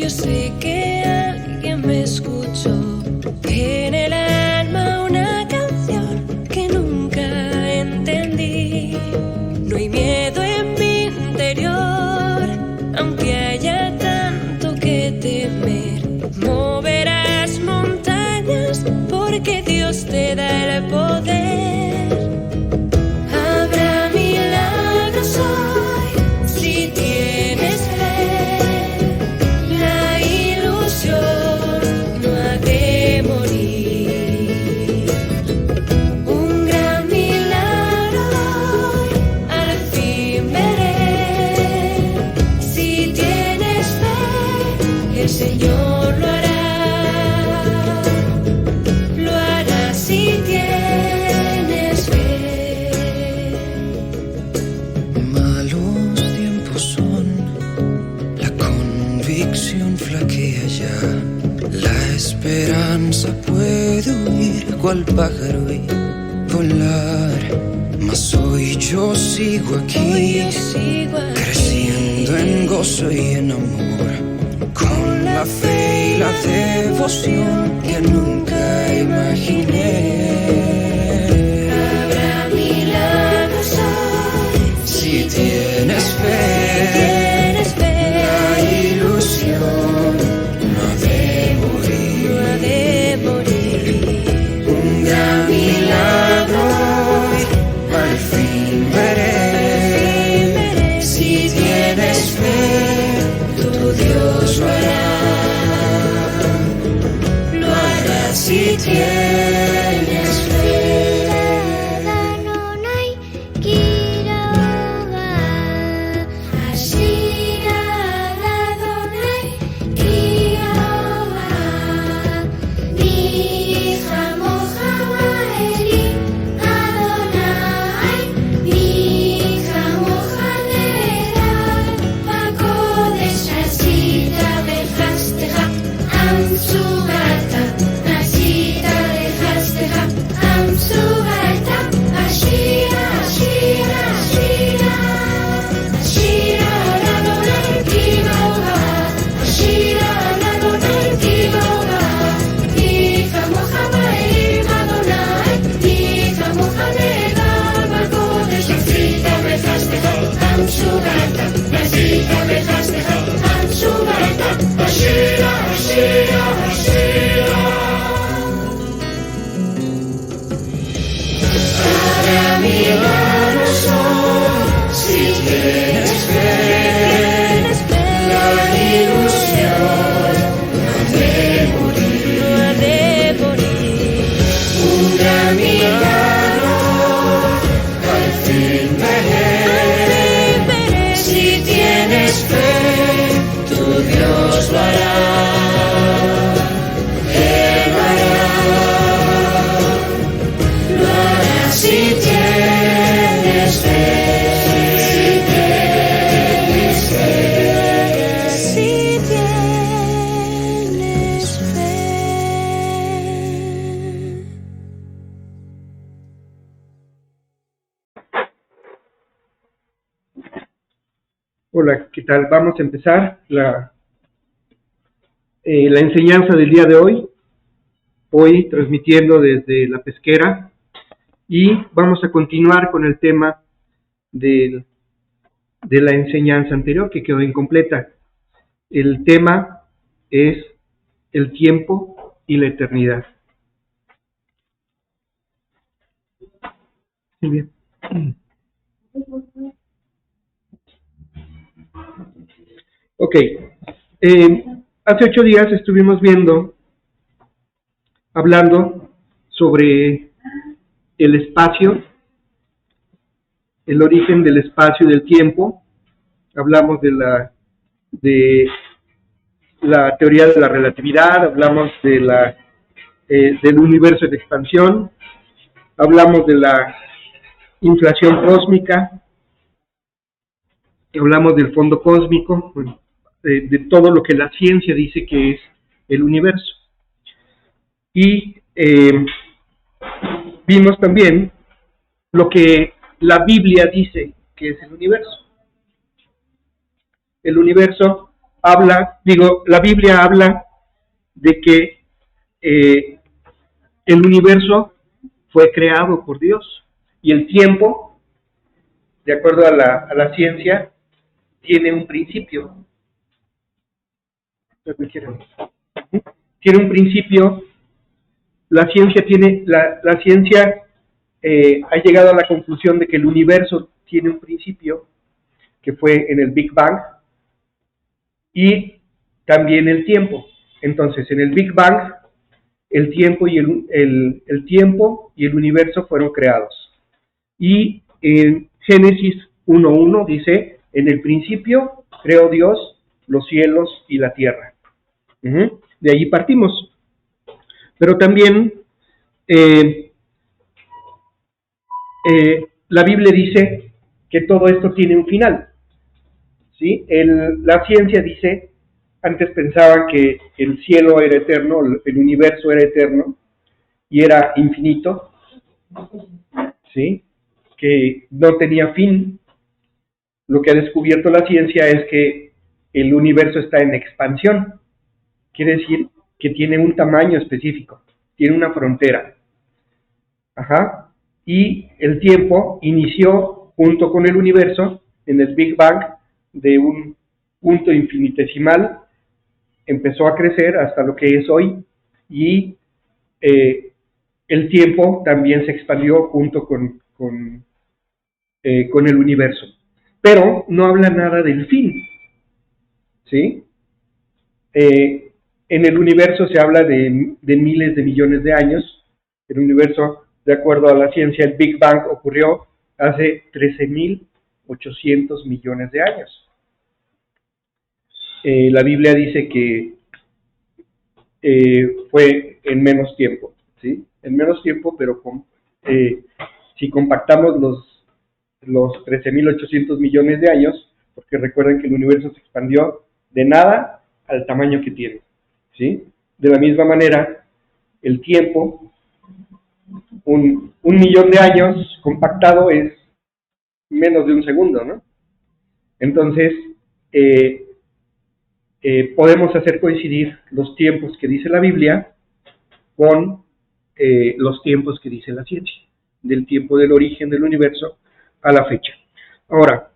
porque sé que alguien me escuchó. Tiene el alma una canción que nunca entendí. No hay miedo en mi interior, aunque haya tanto que temer. Moverás montañas porque Dios te da el poder. Habrá milagros hoy si tienes fe. La ilusión no ha de morir. Un gran milagro hoy al fin veré. Si tienes fe, el Señor lo hará. Lo hará si tienes fe. Malos tiempos son, la convicción flaquea ya, la esperanza puede huir cual pájaro y volar, mas hoy yo sigo aquí, creciendo en gozo y en amor, con la fe y la devoción que nunca imaginé. Habrá milagros hoy Si tienes fe, tienes fe. la ilusión no ha de morir. No ha de morir. Un gran milagro hoy al fin veré. Si tienes fe, tu Dios lo hará. Lo hará si tienes fe. Habrá milagros hoy si tienes fe. La ilusión no ha de morir. No ha de morir. Un gran milagro al fin veré. Si tienes fe, tu Dios lo hará. Él lo hará. Lo hará si tienes fe. Si tienes fe. Si tienes fe. Hola, ¿qué tal? Vamos a empezar la enseñanza del día de hoy transmitiendo desde La Pesquera, y vamos a continuar con el tema de la enseñanza anterior que quedó incompleta. El tema es el tiempo y la eternidad. Muy bien. Ok, hace 8 días estuvimos hablando sobre el espacio, el origen del espacio y del tiempo. Hablamos de la teoría de la relatividad, hablamos del universo en expansión, hablamos de la inflación cósmica, hablamos del fondo cósmico, bueno, de todo lo que la ciencia dice que es el universo. Y vimos también lo que la Biblia dice que es el universo. El universo la Biblia habla de que el universo fue creado por Dios y el tiempo, de acuerdo a la ciencia, tiene un principio. Tiene un principio. La ciencia ha llegado a la conclusión de que el universo tiene un principio, que fue en el Big Bang, y también el tiempo. Entonces, en el Big Bang, el tiempo y el tiempo y el universo fueron creados. Y en Génesis 1:1 dice, en el principio creó Dios los cielos y la tierra. De allí partimos. Pero también la Biblia dice que todo esto tiene un final. ¿Sí? La ciencia dice, antes pensaban que el cielo era eterno, el universo era eterno y era infinito, ¿sí? Que no tenía fin. Lo que ha descubierto la ciencia es que el universo está en expansión. Quiere decir que tiene un tamaño específico, tiene una frontera. Y el tiempo inició junto con el universo en el Big Bang de un punto infinitesimal, empezó a crecer hasta lo que es hoy, y el tiempo también se expandió junto con el universo. Pero no habla nada del fin, ¿sí? En el universo se habla de miles de millones de años. El universo, de acuerdo a la ciencia, el Big Bang ocurrió hace 13.800 millones de años. La Biblia dice que fue en menos tiempo, ¿sí? En menos tiempo, pero si compactamos los 13.800 millones de años, porque recuerden que el universo se expandió de nada al tamaño que tiene, ¿sí? De la misma manera, el tiempo, un millón de años compactado es menos de un segundo, ¿no? Entonces, podemos hacer coincidir los tiempos que dice la Biblia con los tiempos que dice la ciencia, del tiempo del origen del universo a la fecha. Ahora,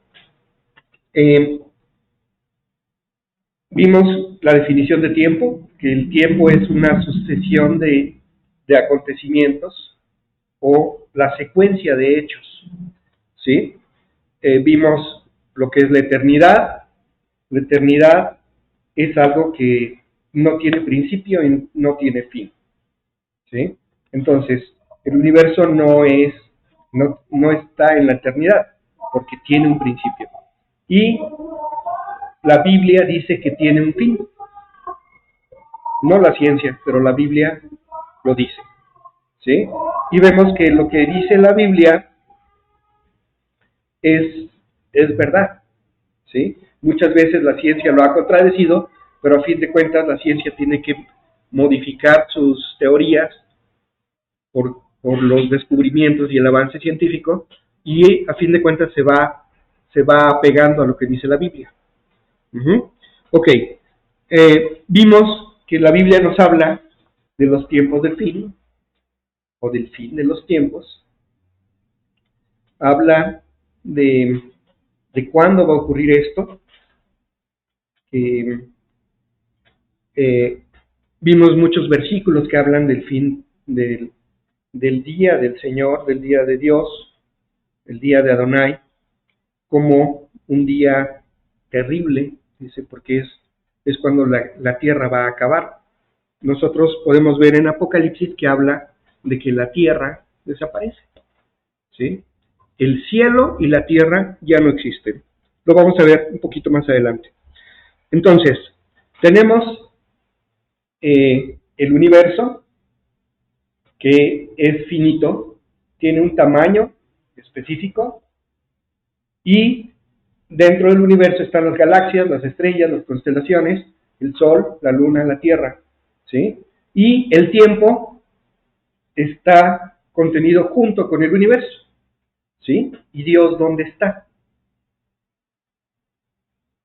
vimos la definición de tiempo, que el tiempo es una sucesión de acontecimientos o la secuencia de hechos, ¿sí? Vimos lo que es la eternidad. La eternidad es algo que no tiene principio y no tiene fin, ¿sí? Entonces, el universo no está en la eternidad, porque tiene un principio. Y la Biblia dice que tiene un fin. No la ciencia, pero la Biblia lo dice, ¿sí? Y vemos que lo que dice la Biblia es verdad, ¿sí? Muchas veces la ciencia lo ha contradecido, pero a fin de cuentas la ciencia tiene que modificar sus teorías por los descubrimientos y el avance científico, y a fin de cuentas se va apegando a lo que dice la Biblia. Ok, vimos que la Biblia nos habla de los tiempos del fin, o del fin de los tiempos. Habla de cuándo va a ocurrir esto. Vimos muchos versículos que hablan del fin del día del Señor, del día de Dios, el día de Adonai, como un día terrible, dice, porque es cuando la tierra va a acabar. Nosotros podemos ver en Apocalipsis que habla de que la tierra desaparece, ¿sí? El cielo y la tierra ya no existen. Lo vamos a ver un poquito más adelante. Entonces, tenemos el universo, que es finito, tiene un tamaño específico, y dentro del universo están las galaxias, las estrellas, las constelaciones, el Sol, la Luna, la Tierra, ¿sí? Y el tiempo está contenido junto con el universo, ¿sí? ¿Y Dios dónde está?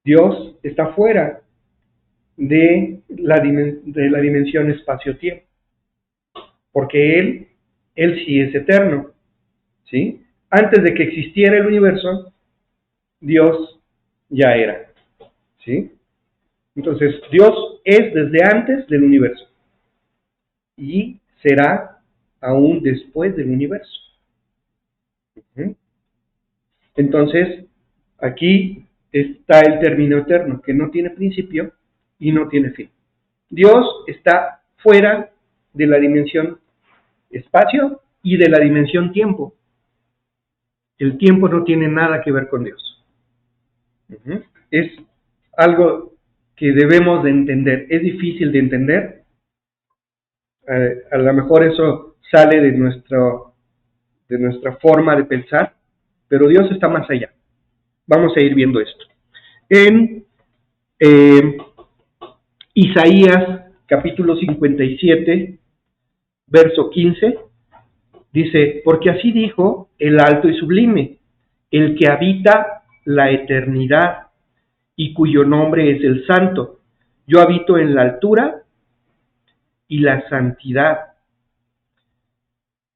Dios está fuera de la dimensión espacio-tiempo, porque Él sí es eterno, ¿sí? Antes de que existiera el universo, Dios ya era, ¿sí? Entonces, Dios es desde antes del universo y será aún después del universo. Entonces, aquí está el término eterno, que no tiene principio y no tiene fin. Dios está fuera de la dimensión espacio y de la dimensión tiempo. El tiempo no tiene nada que ver con Dios. Es algo que debemos de entender. Es difícil de entender. A lo mejor eso sale de nuestra forma de pensar, pero Dios está más allá. Vamos a ir viendo esto. En Isaías capítulo 57, verso 15, dice: porque así dijo el alto y sublime, el que habita la eternidad y cuyo nombre es el Santo. Yo habito en la altura y la santidad,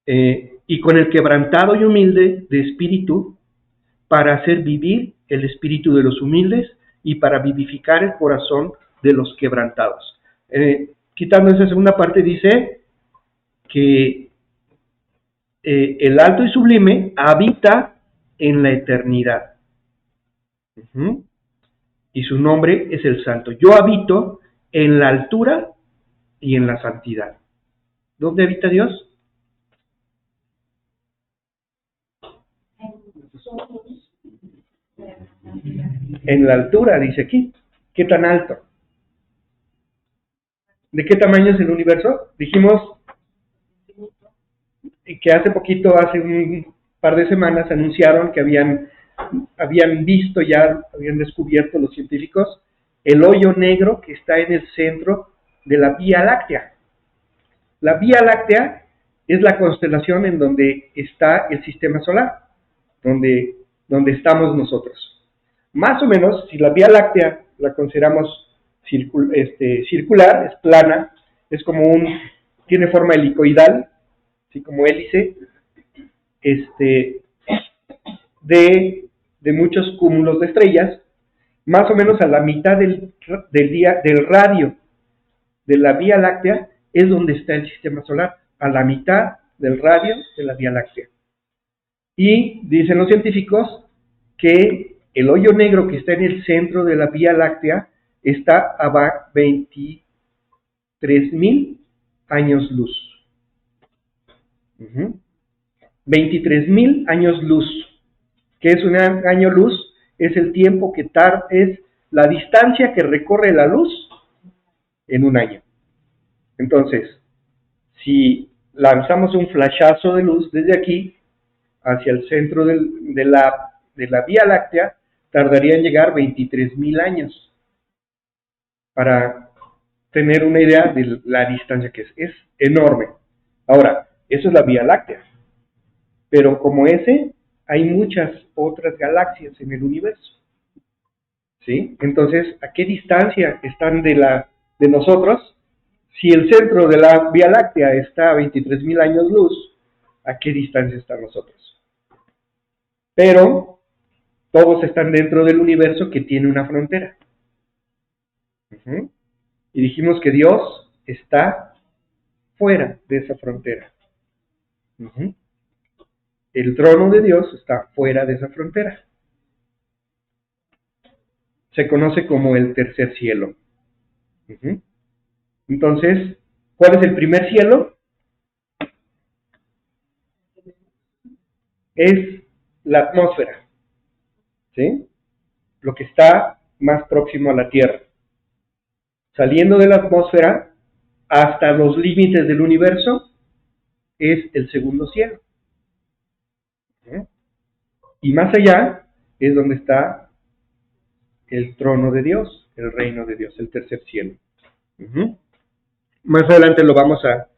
y con el quebrantado y humilde de espíritu, para hacer vivir el espíritu de los humildes y para vivificar el corazón de los quebrantados. Quitando esa segunda parte, dice que el alto y sublime habita en la eternidad. Y su nombre es el Santo. Yo habito en la altura y en la santidad. ¿Dónde habita Dios? En la altura, dice aquí. ¿Qué tan alto? ¿De qué tamaño es el universo? Dijimos que hace poquito, hace un par de semanas, anunciaron que habían visto ya, habían descubierto los científicos, el hoyo negro que está en el centro de la Vía Láctea. La Vía Láctea es la constelación en donde está el sistema solar, donde estamos nosotros. Más o menos, si la Vía Láctea la consideramos circular, es plana, es como tiene forma helicoidal, así como hélice, de muchos cúmulos de estrellas, más o menos a la mitad del radio de la Vía Láctea es donde está el sistema solar, a la mitad del radio de la Vía Láctea. Y dicen los científicos que el hoyo negro que está en el centro de la Vía Láctea está a 23,000 años luz. 23,000 años luz. ¿Qué es un año luz? Es el tiempo que es la distancia que recorre la luz en un año. Entonces, si lanzamos un flashazo de luz desde aquí hacia el centro de la Vía Láctea, tardaría en llegar 23,000 años para tener una idea de la distancia que es. Es enorme. Ahora, eso es la Vía Láctea. Pero como hay muchas otras galaxias en el universo. ¿Sí? Entonces, ¿a qué distancia están de nosotros? Si el centro de la Vía Láctea está a 23,000 años luz, ¿a qué distancia están nosotros? Pero todos están dentro del universo que tiene una frontera. Y dijimos que Dios está fuera de esa frontera. El trono de Dios está fuera de esa frontera. Se conoce como el tercer cielo. Entonces, ¿cuál es el primer cielo? Es la atmósfera, ¿sí? Lo que está más próximo a la Tierra. Saliendo de la atmósfera hasta los límites del universo es el segundo cielo. Y más allá es donde está el trono de Dios, el reino de Dios, el tercer cielo. Más adelante lo vamos a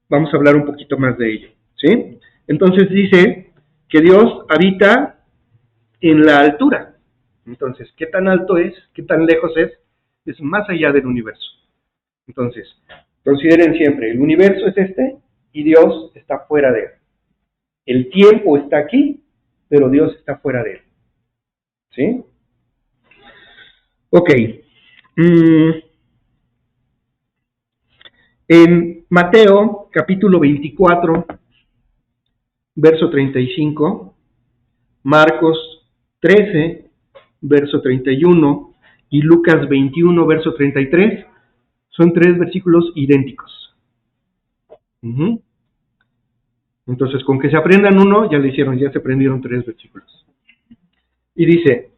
hablar un poquito más de ello, ¿sí? Entonces dice que Dios habita en la altura. Entonces, ¿qué tan alto es? ¿Qué tan lejos es? Es más allá del universo. Entonces, consideren siempre, el universo es este y Dios está fuera de él. El tiempo está aquí, pero Dios está fuera de él. ¿Sí? Ok. En Mateo, capítulo 24, verso 35, Marcos 13, verso 31, y Lucas 21, verso 33, son 3 versículos idénticos. Entonces, con que se aprendan uno, ya lo hicieron, ya se aprendieron 3 versículos. Y dice,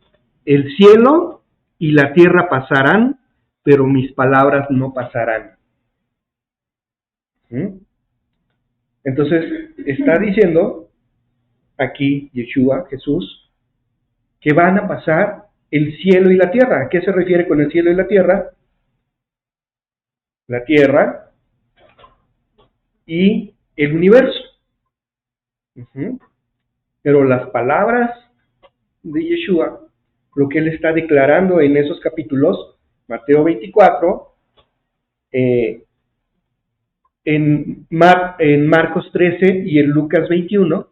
el cielo y la tierra pasarán, pero mis palabras no pasarán. Entonces, está diciendo aquí Yeshua, Jesús, que van a pasar el cielo y la tierra. ¿A qué se refiere con el cielo y la tierra? La tierra y el universo. Pero las palabras de Yeshua, lo que él está declarando en esos capítulos, Mateo 24, en Marcos 13 y en Lucas 21,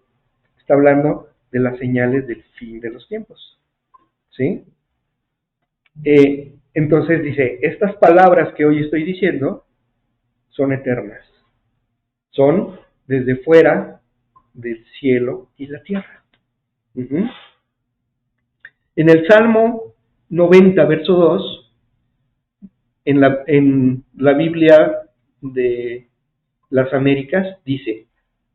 está hablando de las señales del fin de los tiempos. ¿Sí? Entonces dice, estas palabras que hoy estoy diciendo son eternas. Son desde fuera del cielo y la tierra. En el Salmo 90, verso 2, en la Biblia de las Américas, dice,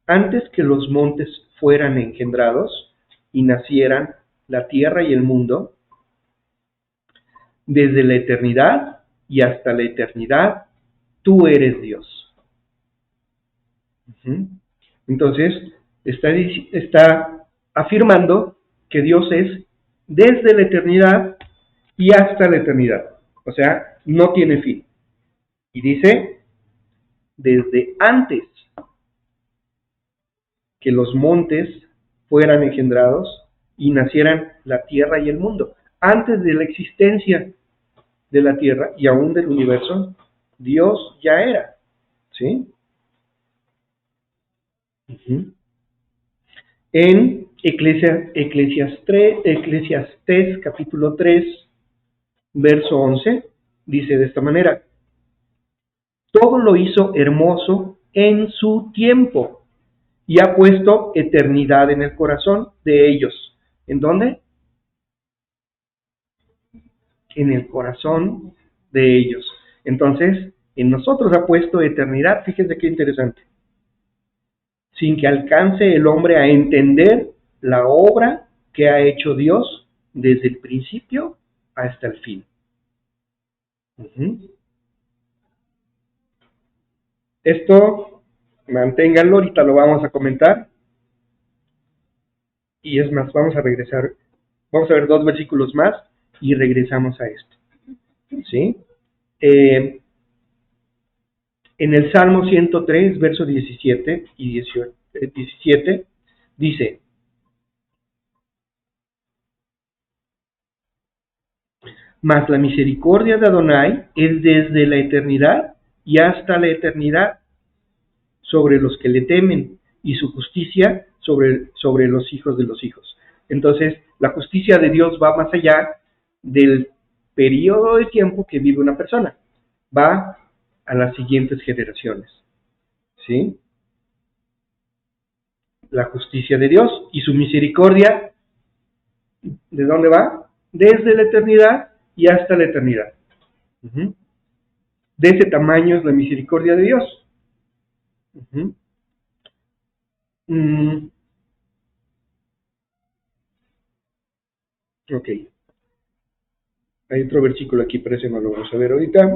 antes que los montes fueran engendrados y nacieran la tierra y el mundo, desde la eternidad y hasta la eternidad, tú eres Dios. Entonces, está afirmando que Dios es desde la eternidad y hasta la eternidad. O sea, no tiene fin. Y dice, desde antes que los montes fueran engendrados y nacieran la tierra y el mundo. Antes de la existencia de la tierra y aún del universo, Dios ya era. ¿Sí? En Eclesiastés capítulo 3, verso 11, dice de esta manera, todo lo hizo hermoso en su tiempo y ha puesto eternidad en el corazón de ellos. ¿En dónde? En el corazón de ellos. Entonces, en nosotros ha puesto eternidad, fíjense qué interesante, sin que alcance el hombre a entender la obra que ha hecho Dios desde el principio hasta el fin. Esto, manténganlo, ahorita lo vamos a comentar. Y es más, vamos a regresar, vamos a ver 2 versículos más y regresamos a esto. ¿Sí? En el Salmo 103, versos 17 y 17, dice, mas la misericordia de Adonai es desde la eternidad y hasta la eternidad sobre los que le temen, y su justicia sobre los hijos de los hijos. Entonces, la justicia de Dios va más allá del periodo de tiempo que vive una persona. Va a las siguientes generaciones. ¿Sí? La justicia de Dios y su misericordia, ¿de dónde va? Desde la eternidad y hasta la eternidad. De ese tamaño es la misericordia de Dios. Ok. Hay otro versículo aquí, pero ese no lo vamos a ver ahorita.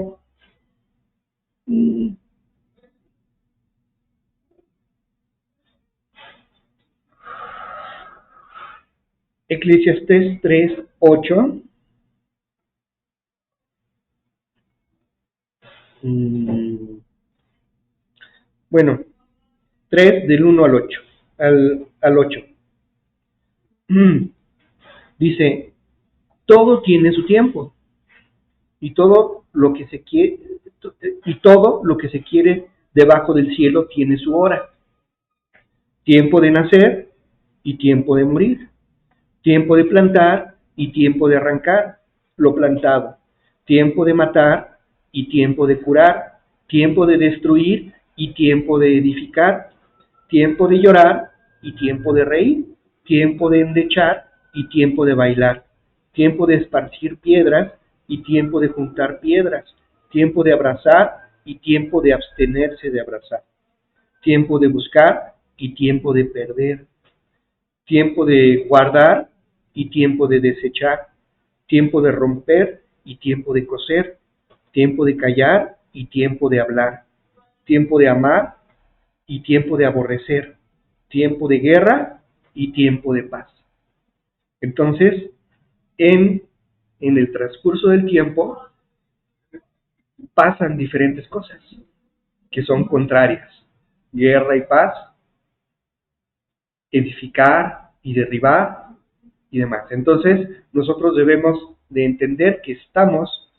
Eclesiastés 3, 8. Bueno, 3 del 1 al 8. Al 8. Dice, todo tiene su tiempo, y todo lo que se quiere debajo del cielo tiene su hora. Tiempo de nacer y tiempo de morir. Tiempo de plantar y tiempo de arrancar lo plantado. Tiempo de matar y tiempo de curar. Tiempo de destruir y tiempo de edificar. Tiempo de llorar y tiempo de reír. Tiempo de endechar y tiempo de bailar. Tiempo de esparcir piedras y tiempo de juntar piedras. Tiempo de abrazar y tiempo de abstenerse de abrazar. Tiempo de buscar y tiempo de perder. Tiempo de guardar y tiempo de desechar. Tiempo de romper y tiempo de coser. Tiempo de callar y tiempo de hablar. Tiempo de amar y tiempo de aborrecer. Tiempo de guerra y tiempo de paz. Entonces, en el transcurso del tiempo pasan diferentes cosas que son contrarias. Guerra y paz, edificar y derribar y demás. Entonces, nosotros debemos de entender que estamos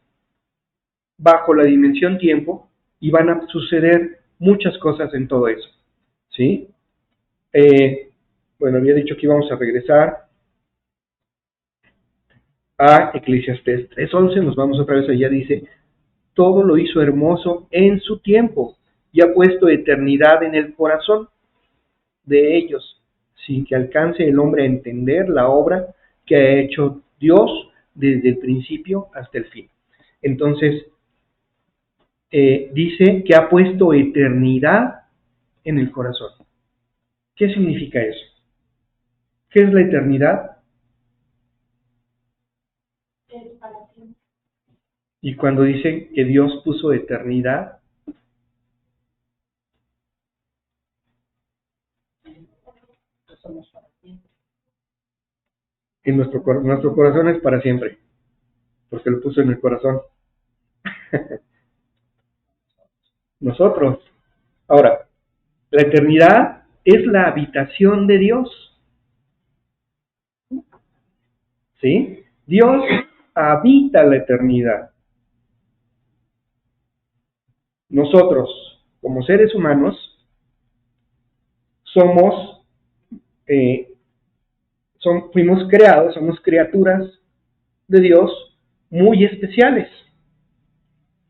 bajo la dimensión tiempo y van a suceder muchas cosas en todo eso. ¿Sí? Bueno, había dicho que íbamos a regresar a Eclesiastés 3:11, nos vamos otra vez allá, dice, todo lo hizo hermoso en su tiempo y ha puesto eternidad en el corazón de ellos, sin que alcance el hombre a entender la obra que ha hecho Dios desde el principio hasta el fin. Entonces, dice que ha puesto eternidad en el corazón. ¿Qué significa eso? ¿Qué es la eternidad? Y cuando dice que Dios puso eternidad, en nuestro corazón es para siempre, porque lo puso en el corazón. Nosotros. Ahora, la eternidad es la habitación de Dios. ¿Sí? Dios habita la eternidad. Nosotros, como seres humanos, fuimos creados, somos criaturas de Dios muy especiales.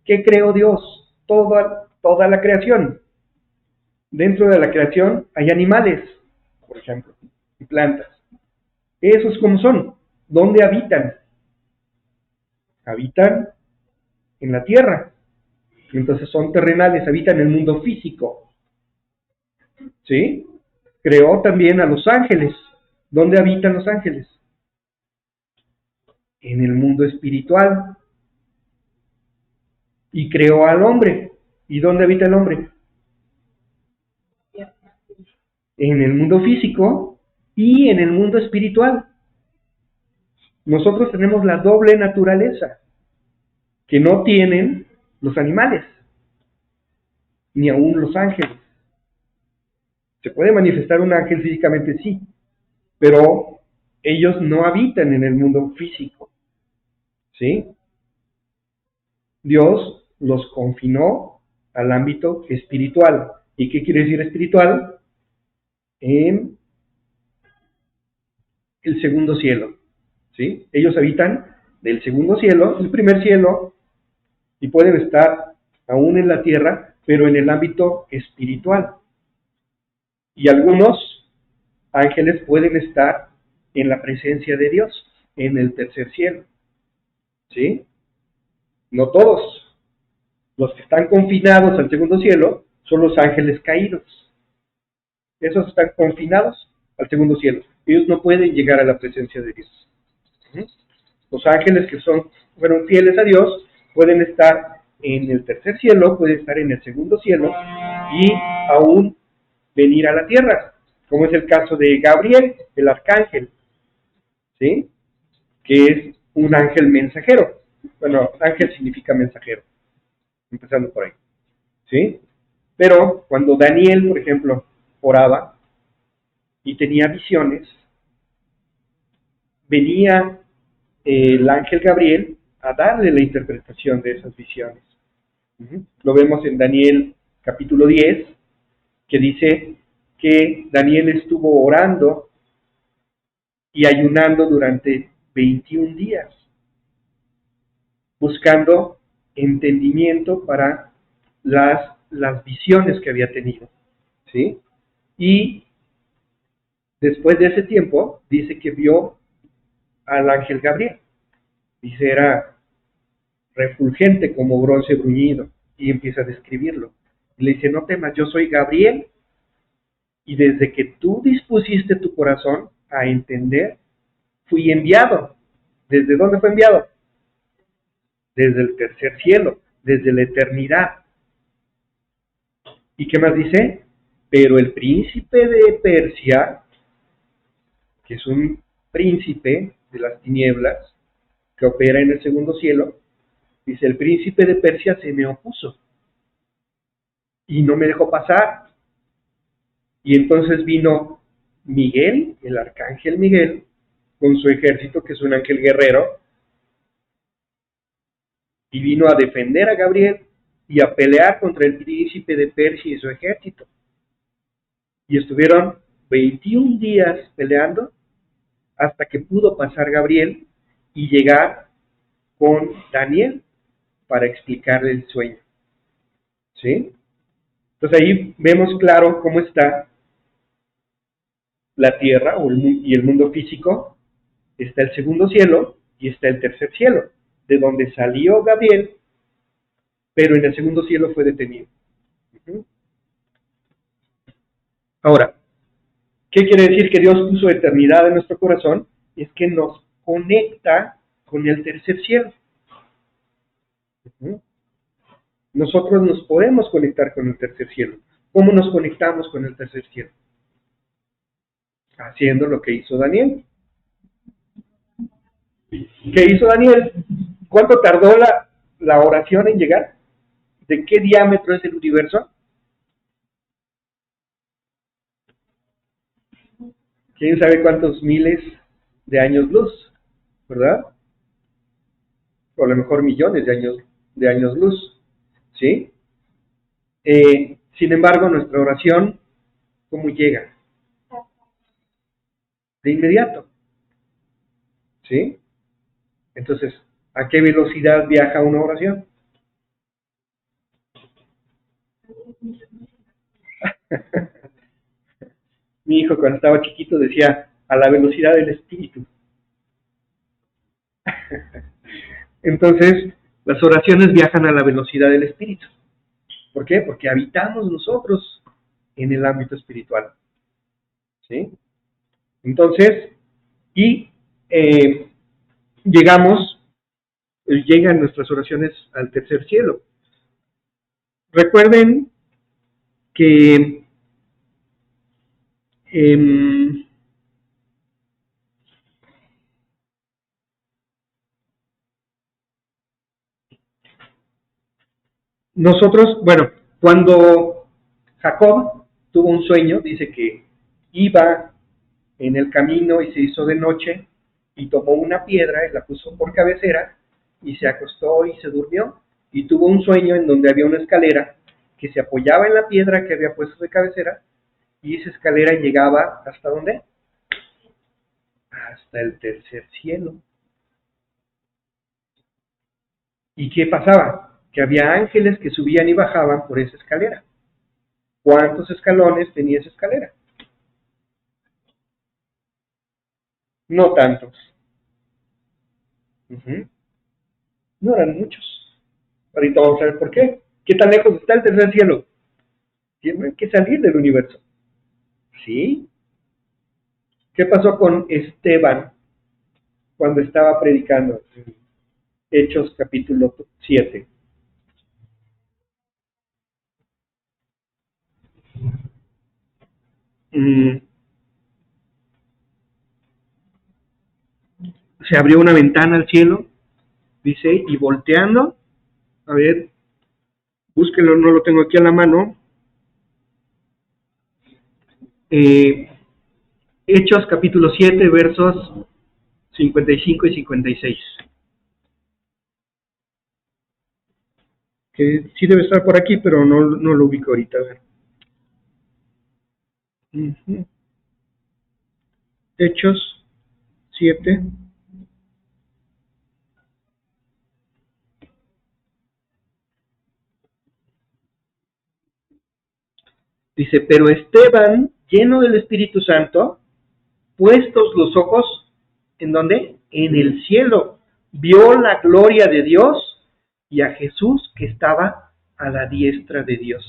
¿Qué creó Dios? Toda la creación. Dentro de la creación hay animales, por ejemplo, y plantas. ¿Esos cómo son? ¿Dónde habitan? Habitan en la tierra. Entonces son terrenales, habitan en el mundo físico. ¿Sí? Creó también a los ángeles. ¿Dónde habitan los ángeles? En el mundo espiritual. Y creó al hombre. ¿Y dónde habita el hombre? En el mundo físico y en el mundo espiritual. Nosotros tenemos la doble naturaleza que no tienen los animales, ni aún los ángeles. Se puede manifestar un ángel físicamente, sí, pero ellos no habitan en el mundo físico. ¿Sí? Dios los confinó al ámbito espiritual. ¿Y qué quiere decir espiritual? En el segundo cielo. ¿Sí? Ellos habitan del segundo cielo, el primer cielo, y pueden estar aún en la tierra, pero en el ámbito espiritual. Y algunos ángeles pueden estar en la presencia de Dios, en el tercer cielo. ¿Sí? No todos. Los que están confinados al segundo cielo son los ángeles caídos. Esos están confinados al segundo cielo. Ellos no pueden llegar a la presencia de Dios. Los ángeles que fueron fieles a Dios pueden estar en el tercer cielo, pueden estar en el segundo cielo y aún venir a la tierra, como es el caso de Gabriel, el arcángel, ¿sí? Que es un ángel mensajero. Bueno, ángel significa mensajero, empezando por ahí, ¿sí? Pero cuando Daniel, por ejemplo, oraba y tenía visiones, venía el ángel Gabriel a darle la interpretación de esas visiones. Lo vemos en Daniel capítulo 10, que dice que Daniel estuvo orando y ayunando durante 21 días, buscando entendimiento para las visiones que había tenido, ¿sí? Y después de ese tiempo, dice que vio al ángel Gabriel. Dice, era refulgente como bronce bruñido, y empieza a describirlo. Y le dice, no temas, yo soy Gabriel, y desde que tú dispusiste tu corazón a entender, fui enviado. ¿Desde dónde fue enviado? Desde el tercer cielo, desde la eternidad. ¿Y qué más dice? Pero el príncipe de Persia, que es un príncipe de las tinieblas, que opera en el segundo cielo, dice, el príncipe de Persia se me opuso y no me dejó pasar. Y entonces vino Miguel, el arcángel Miguel, con su ejército, que es un ángel guerrero, y vino a defender a Gabriel y a pelear contra el príncipe de Persia y su ejército. Y estuvieron 21 días peleando hasta que pudo pasar Gabriel y llegar con Daniel para explicarle el sueño. ¿Sí? Entonces ahí vemos claro cómo está la tierra y el mundo físico. Está el segundo cielo y está el tercer cielo, de donde salió Gabriel, pero en el segundo cielo fue detenido. Ahora, ¿qué quiere decir que Dios puso eternidad en nuestro corazón? Es que nos conecta con el tercer cielo. Nosotros nos podemos conectar con el tercer cielo. ¿Cómo nos conectamos con el tercer cielo? Haciendo lo que hizo Daniel. ¿Qué hizo Daniel? ¿Cuánto tardó la oración en llegar? ¿De qué diámetro es el universo? ¿Quién sabe cuántos miles de años luz? ¿Verdad? O a lo mejor millones de años luz. ¿Sí? Sin embargo, nuestra oración, ¿cómo llega? De inmediato. ¿Sí? Entonces, ¿a qué velocidad viaja una oración? Mi hijo cuando estaba chiquito decía, a la velocidad del espíritu. Entonces, las oraciones viajan a la velocidad del espíritu. ¿Por qué? Porque habitamos nosotros en el ámbito espiritual. ¿Sí? Entonces, y llegan nuestras oraciones al tercer cielo. Recuerden que nosotros, bueno, cuando Jacob tuvo un sueño, dice que iba en el camino y se hizo de noche y tomó una piedra y la puso por cabecera y se acostó y se durmió y tuvo un sueño en donde había una escalera que se apoyaba en la piedra que había puesto de cabecera y esa escalera llegaba ¿hasta dónde? Hasta el tercer cielo. ¿Y qué pasaba? Que había ángeles que subían y bajaban por esa escalera. ¿Cuántos escalones tenía esa escalera? No tantos. No eran muchos. Ahorita vamos a ver por qué. ¿Qué tan lejos está el tercer cielo? Tiene que salir del universo. ¿Sí? ¿Qué pasó con Esteban cuando estaba predicando? Hechos capítulo 7. Se abrió una ventana al cielo, dice, y volteando, a ver, búsquenlo, no lo tengo aquí a la mano. Hechos capítulo 7, versos 55 y 56. Que sí debe estar por aquí, pero no lo ubico ahorita. A ver. Hechos 7. Dice, pero Esteban, lleno del Espíritu Santo, puestos los ojos, ¿en dónde? En el cielo, vio la gloria de Dios y a Jesús que estaba a la diestra de Dios.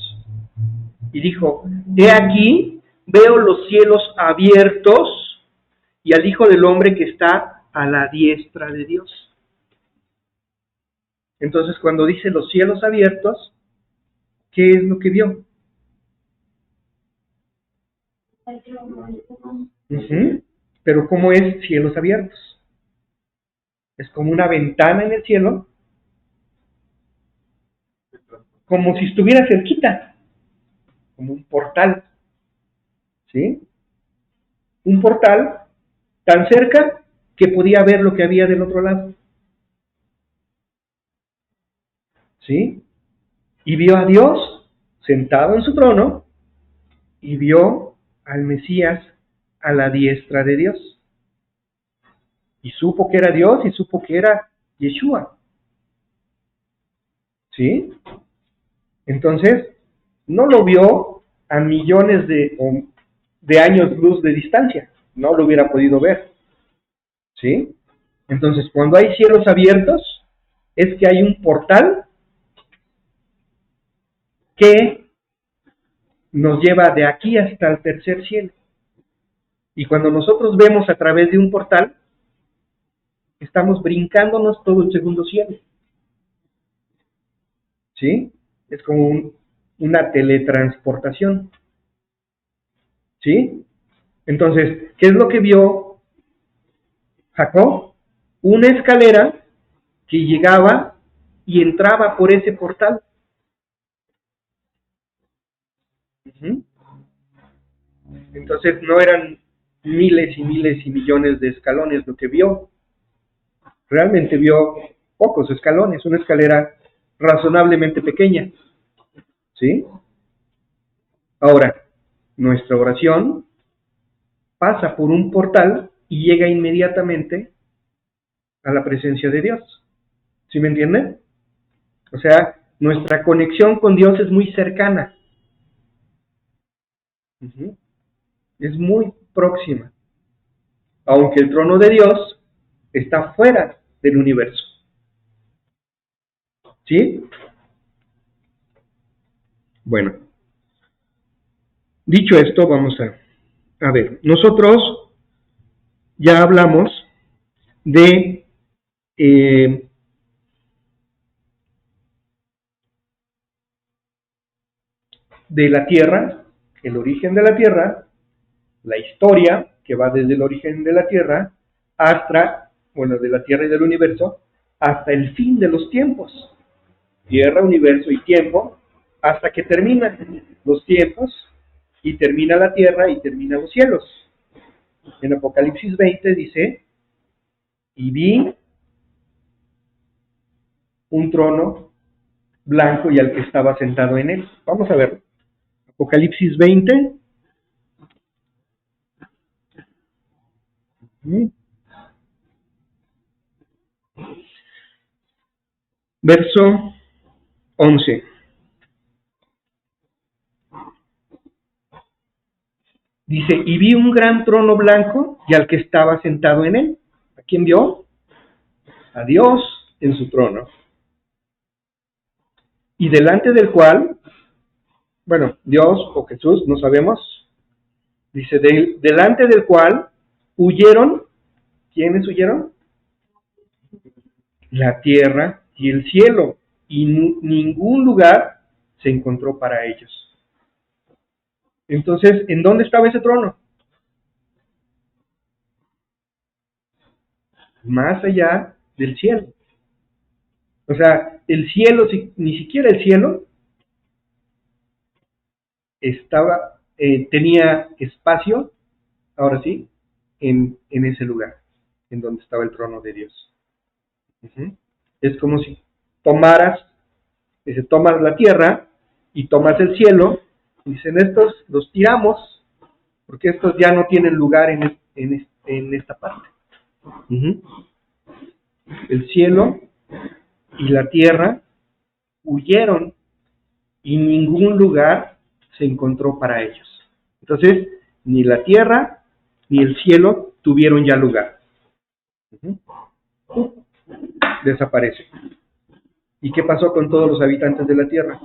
Y dijo, he aquí, veo los cielos abiertos y al Hijo del Hombre que está a la diestra de Dios. Entonces, cuando dice los cielos abiertos, ¿qué es lo que vio? Pero ¿cómo es cielos abiertos? Es como una ventana en el cielo, como si estuviera cerquita, como un portal, ¿sí? Un portal tan cerca que podía ver lo que había del otro lado, ¿sí? Y vio a Dios sentado en su trono y vio al Mesías a la diestra de Dios. Y supo que era Dios y supo que era Yeshua, ¿sí? Entonces, no lo vio a millones de años luz de distancia, no lo hubiera podido ver, ¿sí? Entonces, cuando hay cielos abiertos, es que hay un portal que nos lleva de aquí hasta el tercer cielo. Y cuando nosotros vemos a través de un portal, estamos brincándonos todo el segundo cielo, ¿sí? Es como una teletransportación, ¿sí? Entonces, ¿qué es lo que vio Jacob? Una escalera que llegaba y entraba por ese portal. Entonces no eran miles y miles y millones de escalones lo que vio. Realmente vio pocos escalones, una escalera razonablemente pequeña, ¿sí? Ahora, nuestra oración pasa por un portal y llega inmediatamente a la presencia de Dios. ¿Sí me entienden? O sea, nuestra conexión con Dios es muy cercana. Es muy próxima. Aunque el trono de Dios está fuera del universo. ¿Sí? Bueno, dicho esto, vamos a ver. Nosotros ya hablamos de la Tierra, el origen de la Tierra, la historia que va desde el origen de la Tierra hasta, de la Tierra y del universo, hasta el fin de los tiempos. Tierra, universo y tiempo, hasta que terminan los tiempos y termina la Tierra y terminan los cielos. En Apocalipsis 20 dice, y vi un trono blanco y al que estaba sentado en él. Vamos a verlo. Apocalipsis 20. Verso 11. Dice, y vi un gran trono blanco y al que estaba sentado en él. ¿A quién vio? A Dios en su trono. Y delante del cual, Dios o Jesús, no sabemos, dice, delante del cual huyeron, ¿quiénes huyeron? La tierra y el cielo, y ningún lugar se encontró para ellos. Entonces, ¿en dónde estaba ese trono? Más allá del cielo. O sea, el cielo, ni siquiera el cielo, tenía espacio, ahora sí, en ese lugar. en donde estaba el trono de Dios. Es como si tomas la tierra y tomas el cielo, y dicen, estos los tiramos, porque estos ya no tienen lugar en esta parte. El cielo y la tierra huyeron y ningún lugar se encontró para ellos. Entonces, ni la tierra ni el cielo tuvieron ya lugar. Desaparece. ¿Y qué pasó con todos los habitantes de la tierra?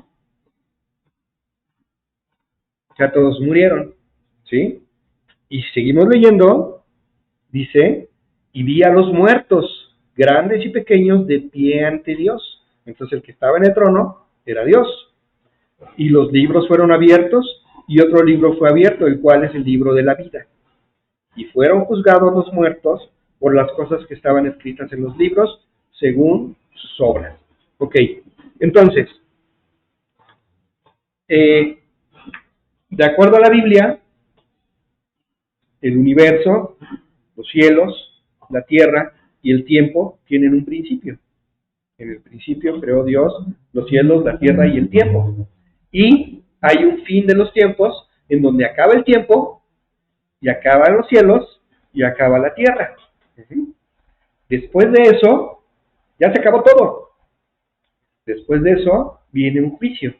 Ya todos murieron, ¿sí? Y seguimos leyendo, dice, y vi a los muertos, grandes y pequeños, de pie ante Dios. Entonces el que estaba en el trono era Dios. Y los libros fueron abiertos, y otro libro fue abierto, el cual es el libro de la vida. Y fueron juzgados los muertos por las cosas que estaban escritas en los libros, según sus obras. Ok, entonces, de acuerdo a la Biblia, el universo, los cielos, la tierra y el tiempo tienen un principio. En el principio creó Dios los cielos, la tierra y el tiempo. Y hay un fin de los tiempos en donde acaba el tiempo y acaban los cielos y acaba la tierra. Después de eso, ya se acabó todo. Después de eso viene un juicio.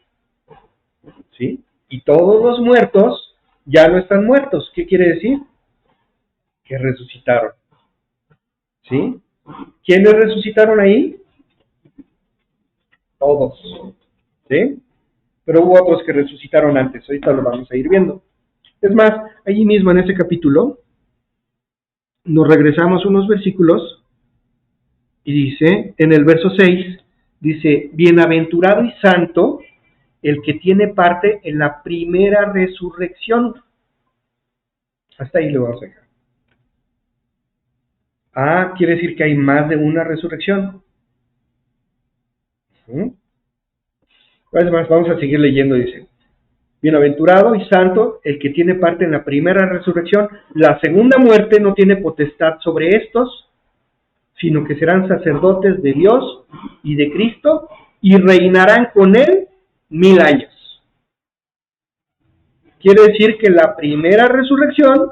¿Sí? Y todos los muertos ya no están muertos. ¿Qué quiere decir? Que resucitaron. ¿Sí? ¿Quiénes resucitaron ahí? Todos. ¿Sí? Pero hubo otros que resucitaron antes. Ahorita lo vamos a ir viendo. Es más, allí mismo en este capítulo, nos regresamos unos versículos y dice, en el verso 6, dice, bienaventurado y santo el que tiene parte en la primera resurrección. Hasta ahí lo vamos a dejar. Ah, quiere decir que hay más de una resurrección. Es más, vamos a seguir leyendo, dice. Bienaventurado y santo el que tiene parte en la primera resurrección. La segunda muerte no tiene potestad sobre estos, sino que serán sacerdotes de Dios y de Cristo y reinarán con él 1000 años. Quiere decir que la primera resurrección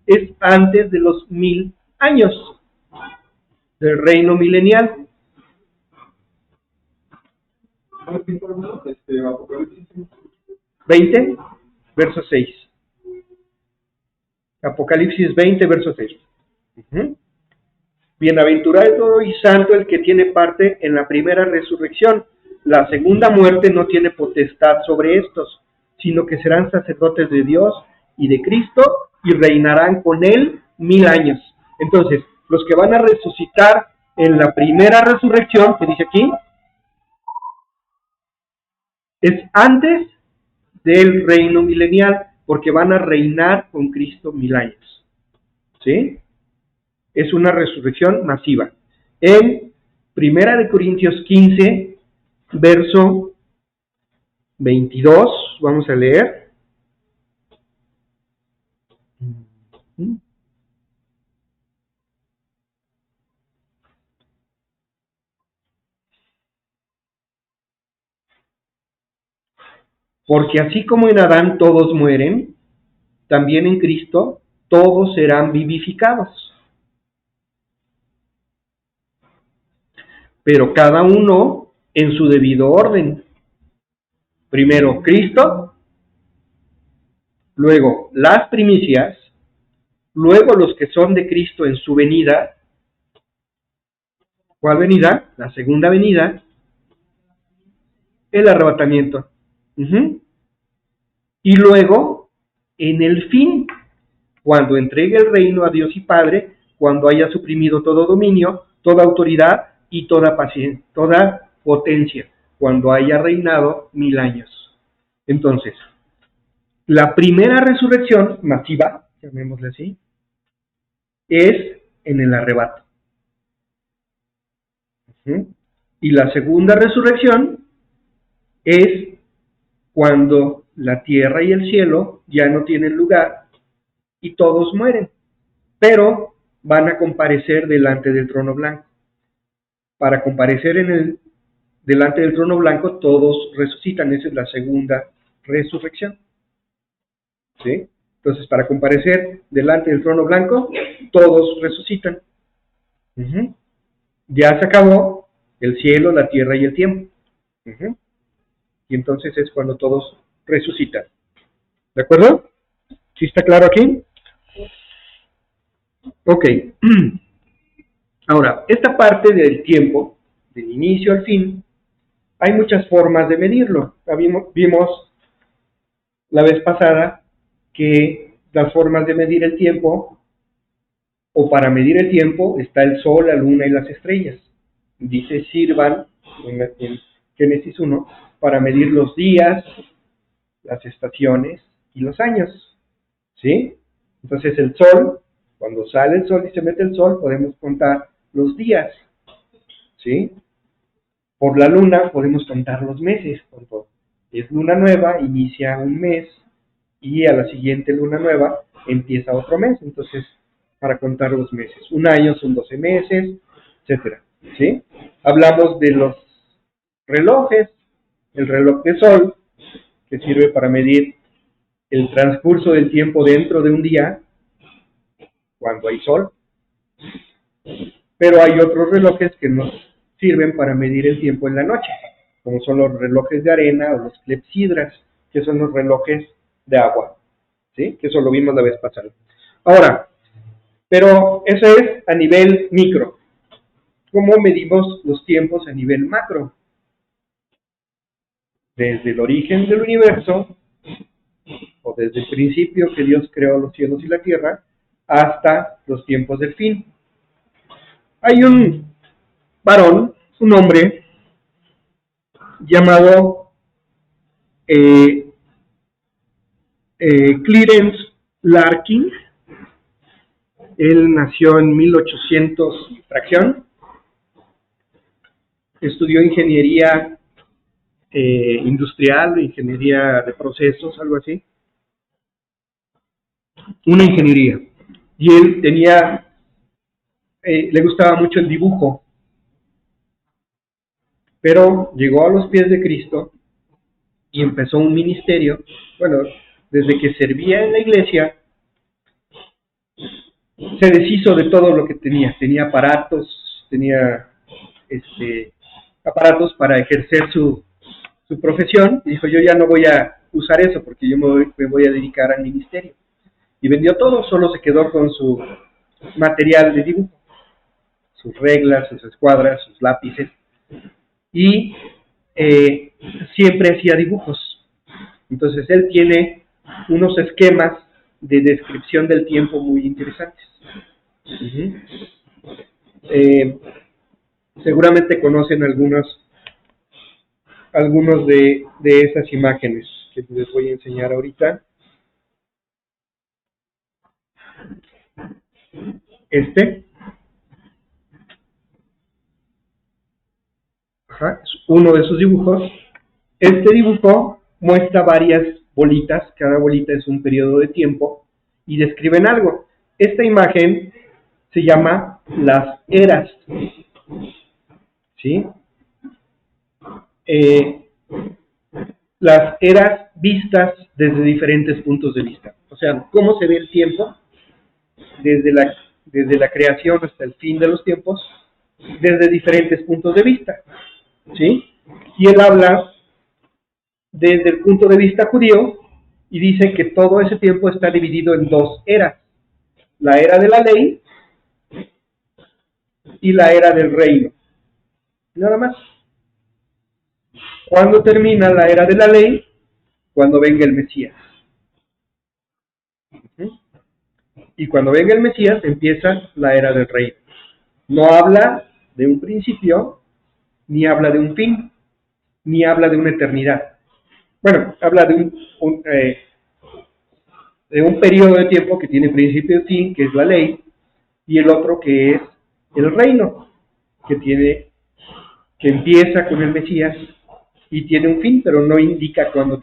es antes de los 1000 años del reino milenial. Apocalipsis 20, verso 6. Apocalipsis 20, verso 6. Bienaventurado y santo el que tiene parte en la primera resurrección. La segunda muerte no tiene potestad sobre estos, sino que serán sacerdotes de Dios y de Cristo y reinarán con él 1000 años. Entonces, los que van a resucitar en la primera resurrección, que dice aquí, es antes del reino milenial, porque van a reinar con Cristo 1000 años. ¿Sí? Es una resurrección masiva. En 1 Corintios 15, verso 22, vamos a leer. Porque así como en Adán todos mueren, también en Cristo todos serán vivificados. Pero cada uno en su debido orden. Primero Cristo, luego las primicias, luego los que son de Cristo en su venida. ¿Cuál venida? La segunda venida. El arrebatamiento. Y luego, en el fin, cuando entregue el reino a Dios y Padre, cuando haya suprimido todo dominio, toda autoridad y toda paciencia, toda potencia, cuando haya reinado 1000 años. Entonces, la primera resurrección masiva, llamémosle así, es en el arrebato. Y la segunda resurrección es cuando la tierra y el cielo ya no tienen lugar y todos mueren. Pero van a comparecer delante del trono blanco. Para comparecer delante del trono blanco, todos resucitan. Esa es la segunda resurrección. ¿Sí? Entonces, para comparecer delante del trono blanco, todos resucitan. Ya se acabó el cielo, la tierra y el tiempo. Y entonces es cuando todos resucitan. ¿De acuerdo? ¿Sí está claro aquí? Ok. Ahora, esta parte del tiempo, del inicio al fin, hay muchas formas de medirlo. Vimos la vez pasada que las formas de medir el tiempo, o para medir el tiempo, está el sol, la luna y las estrellas. Dice, sirvan, en Génesis 1, para medir los días, las estaciones y los años. ¿Sí? Entonces el sol, cuando sale el sol y se mete el sol, podemos contar los días. ¿Sí? Por la luna podemos contar los meses. Cuando es luna nueva, inicia un mes, y a la siguiente luna nueva empieza otro mes. Entonces, para contar los meses. Un año son 12 meses, etcétera. ¿Sí? Hablamos de los relojes, el reloj de sol, que sirve para medir el transcurso del tiempo dentro de un día, cuando hay sol. Pero hay otros relojes que nos sirven para medir el tiempo en la noche, como son los relojes de arena o los clepsidras, que son los relojes de agua. ¿Sí? Que eso lo vimos la vez pasada. Ahora, pero eso es a nivel micro. ¿Cómo medimos los tiempos a nivel macro? Desde el origen del universo, o desde el principio que Dios creó los cielos y la tierra, hasta los tiempos del fin. Hay un varón, un hombre, llamado Clarence Larkin. Él nació en 1800 y fracción. Estudió ingeniería industrial, ingeniería de procesos, algo así. Una ingeniería. Y él tenía, le gustaba mucho el dibujo. Pero llegó a los pies de Cristo y empezó un ministerio. Bueno, desde que servía en la iglesia, se deshizo de todo lo que tenía. Tenía aparatos, aparatos para ejercer su profesión. Y dijo, yo ya no voy a usar eso porque yo me voy a dedicar al ministerio. Y vendió todo, solo se quedó con su material de dibujo, sus reglas, sus escuadras, sus lápices. Y siempre hacía dibujos. Entonces él tiene unos esquemas de descripción del tiempo muy interesantes. Seguramente conocen algunos de esas imágenes que les voy a enseñar ahorita. Es uno de sus dibujos. Este dibujo muestra varias bolitas, cada bolita es un periodo de tiempo y describen algo. Esta imagen se llama las eras. ¿Sí? Las eras vistas desde diferentes puntos de vista. O sea, cómo se ve el tiempo desde la creación hasta el fin de los tiempos, desde diferentes puntos de vista. ¿Sí? Y él habla desde el punto de vista judío y dice que todo ese tiempo está dividido en dos eras: la era de la ley y la era del reino. Nada más. ¿Cuándo termina la era de la ley? Cuando venga el Mesías. Y cuando venga el Mesías empieza la era del reino. No habla de un principio, ni habla de un fin, ni habla de una eternidad. Bueno, habla de un periodo de tiempo que tiene principio y fin, que es la ley, y el otro que es el reino, que empieza con el Mesías y tiene un fin, pero no indica cuándo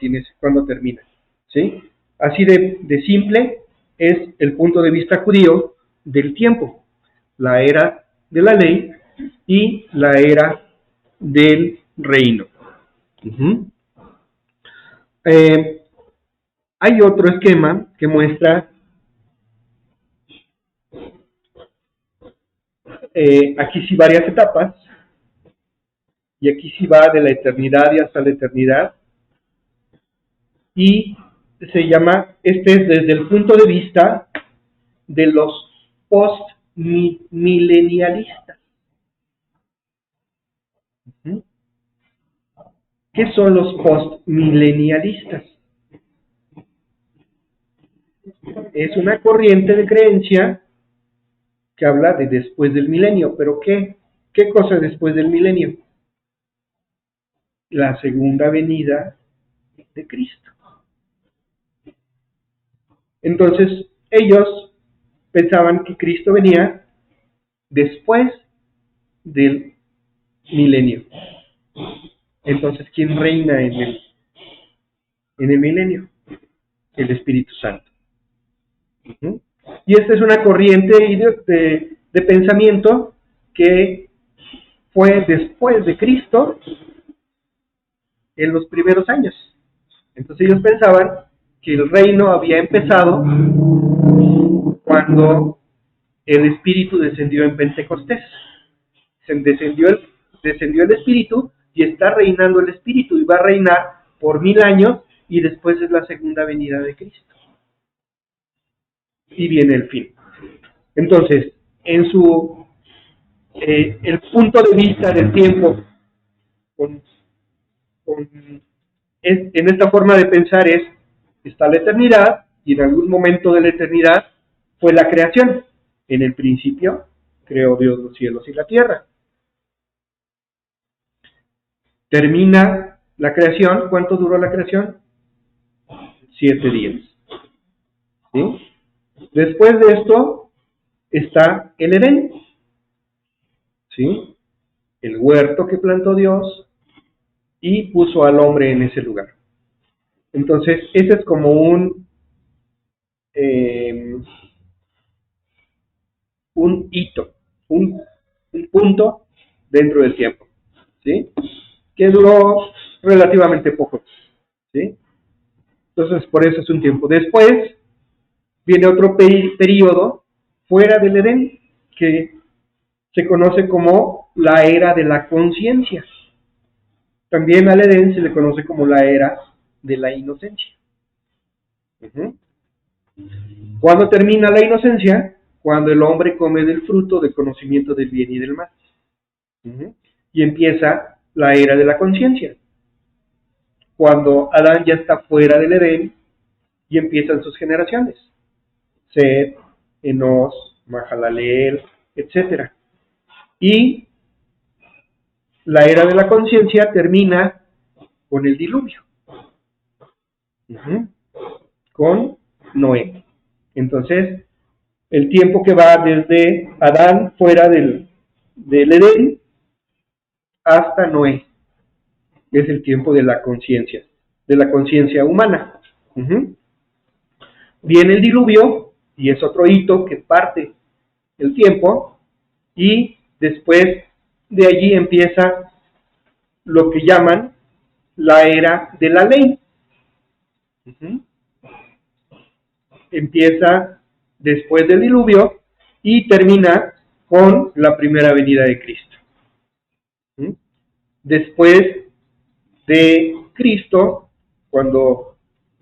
termina. ¿Sí? Así de simple es el punto de vista judío del tiempo. la era de la ley y la era del reino. Hay otro esquema que muestra aquí sí varias etapas, y aquí sí va de la eternidad y hasta la eternidad, y se llama, este es desde el punto de vista de los post-milenialistas. ¿Qué son los post-milenialistas? Es una corriente de creencia que habla de después del milenio, pero ¿qué cosa después del milenio? La segunda venida de Cristo. Entonces, ellos pensaban que Cristo venía después del milenio. Entonces, ¿quién reina en el milenio? El Espíritu Santo. Y esta es una corriente de pensamiento que fue después de Cristo en los primeros años. Entonces ellos pensaban que el reino había empezado cuando el Espíritu descendió en Pentecostés. Descendió el Espíritu y está reinando el Espíritu y va a reinar por 1000 años y después es la segunda venida de Cristo. Y viene el fin. Entonces, en el punto de vista del tiempo, en esta forma de pensar está la eternidad, y en algún momento de la eternidad fue la creación. En el principio creó Dios los cielos y la tierra. Termina la creación. ¿Cuánto duró la creación? 7 días. ¿Sí? Después de esto está el Edén, ¿sí? El huerto que plantó Dios y puso al hombre en ese lugar. Entonces, ese es como un hito, un punto dentro del tiempo, ¿sí? Que duró relativamente poco, ¿sí? Entonces, por eso es un tiempo. Después viene otro periodo fuera del Edén que se conoce como la era de la conciencia. También al Edén se le conoce como la era de la inocencia. ¿Cuándo termina la inocencia? Cuando el hombre come del fruto del conocimiento del bien y del mal. Y empieza la era de la conciencia. Cuando Adán ya está fuera del Edén y empiezan sus generaciones. Set, Enos, Mahalaleel, etc. Y la era de la conciencia termina con el diluvio. Con Noé. Entonces, el tiempo que va desde Adán fuera del Edén hasta Noé es el tiempo de la conciencia humana. Viene el diluvio y es otro hito que parte el tiempo, y después de allí empieza lo que llaman la era de la ley. Empieza después del diluvio y termina con la primera venida de Cristo. Después de Cristo, cuando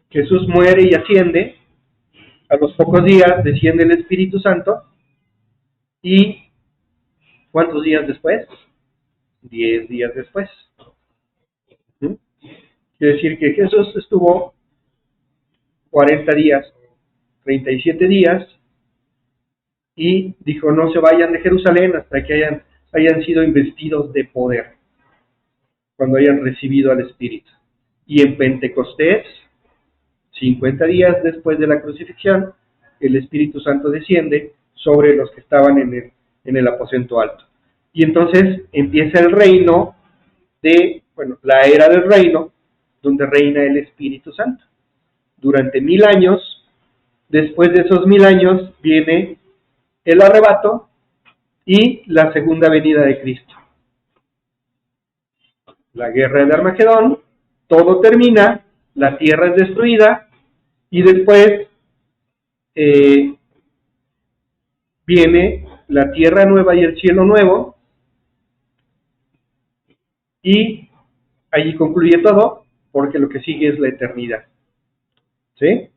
Jesús muere y asciende, a los pocos días desciende el Espíritu Santo, y ¿cuántos días después? 10 días después. Quiere decir que Jesús estuvo 40 días, 37 días, y dijo: no se vayan de Jerusalén hasta que hayan sido investidos de poder, cuando hayan recibido al Espíritu. Y en Pentecostés, 50 días después de la crucifixión, el Espíritu Santo desciende sobre los que estaban en el aposento alto. Y entonces empieza el reino la era del reino, donde reina el Espíritu Santo. Durante 1000 años, después de esos 1000 años, viene el arrebato, y la segunda venida de Cristo. La guerra de Armagedón, todo termina, la tierra es destruida y después viene la tierra nueva y el cielo nuevo y allí concluye todo porque lo que sigue es la eternidad. ¿Sí?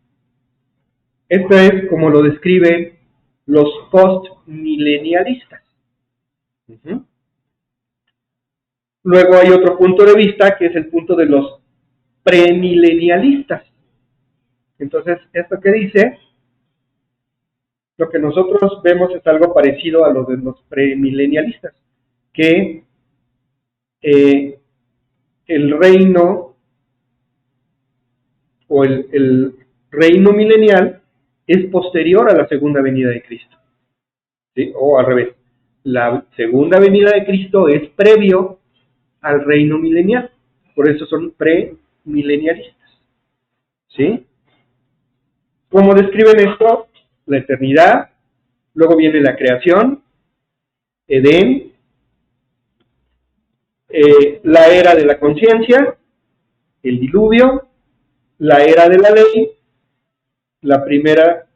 Esto es como lo describen los postmilenialistas. Uh-huh. Luego hay otro punto de vista que es el punto de los premilenialistas. Entonces, esto que dice, lo que nosotros vemos es algo parecido a lo de los premilenialistas, que el reino o el reino milenial es posterior a la segunda venida de Cristo. ¿Sí? O al revés, la segunda venida de Cristo es previo al reino milenial, por eso son premilenialistas. ¿Sí? ¿Cómo describen esto? La eternidad, luego viene la creación, Edén, la era de la conciencia, el diluvio, la era de la ley, la primera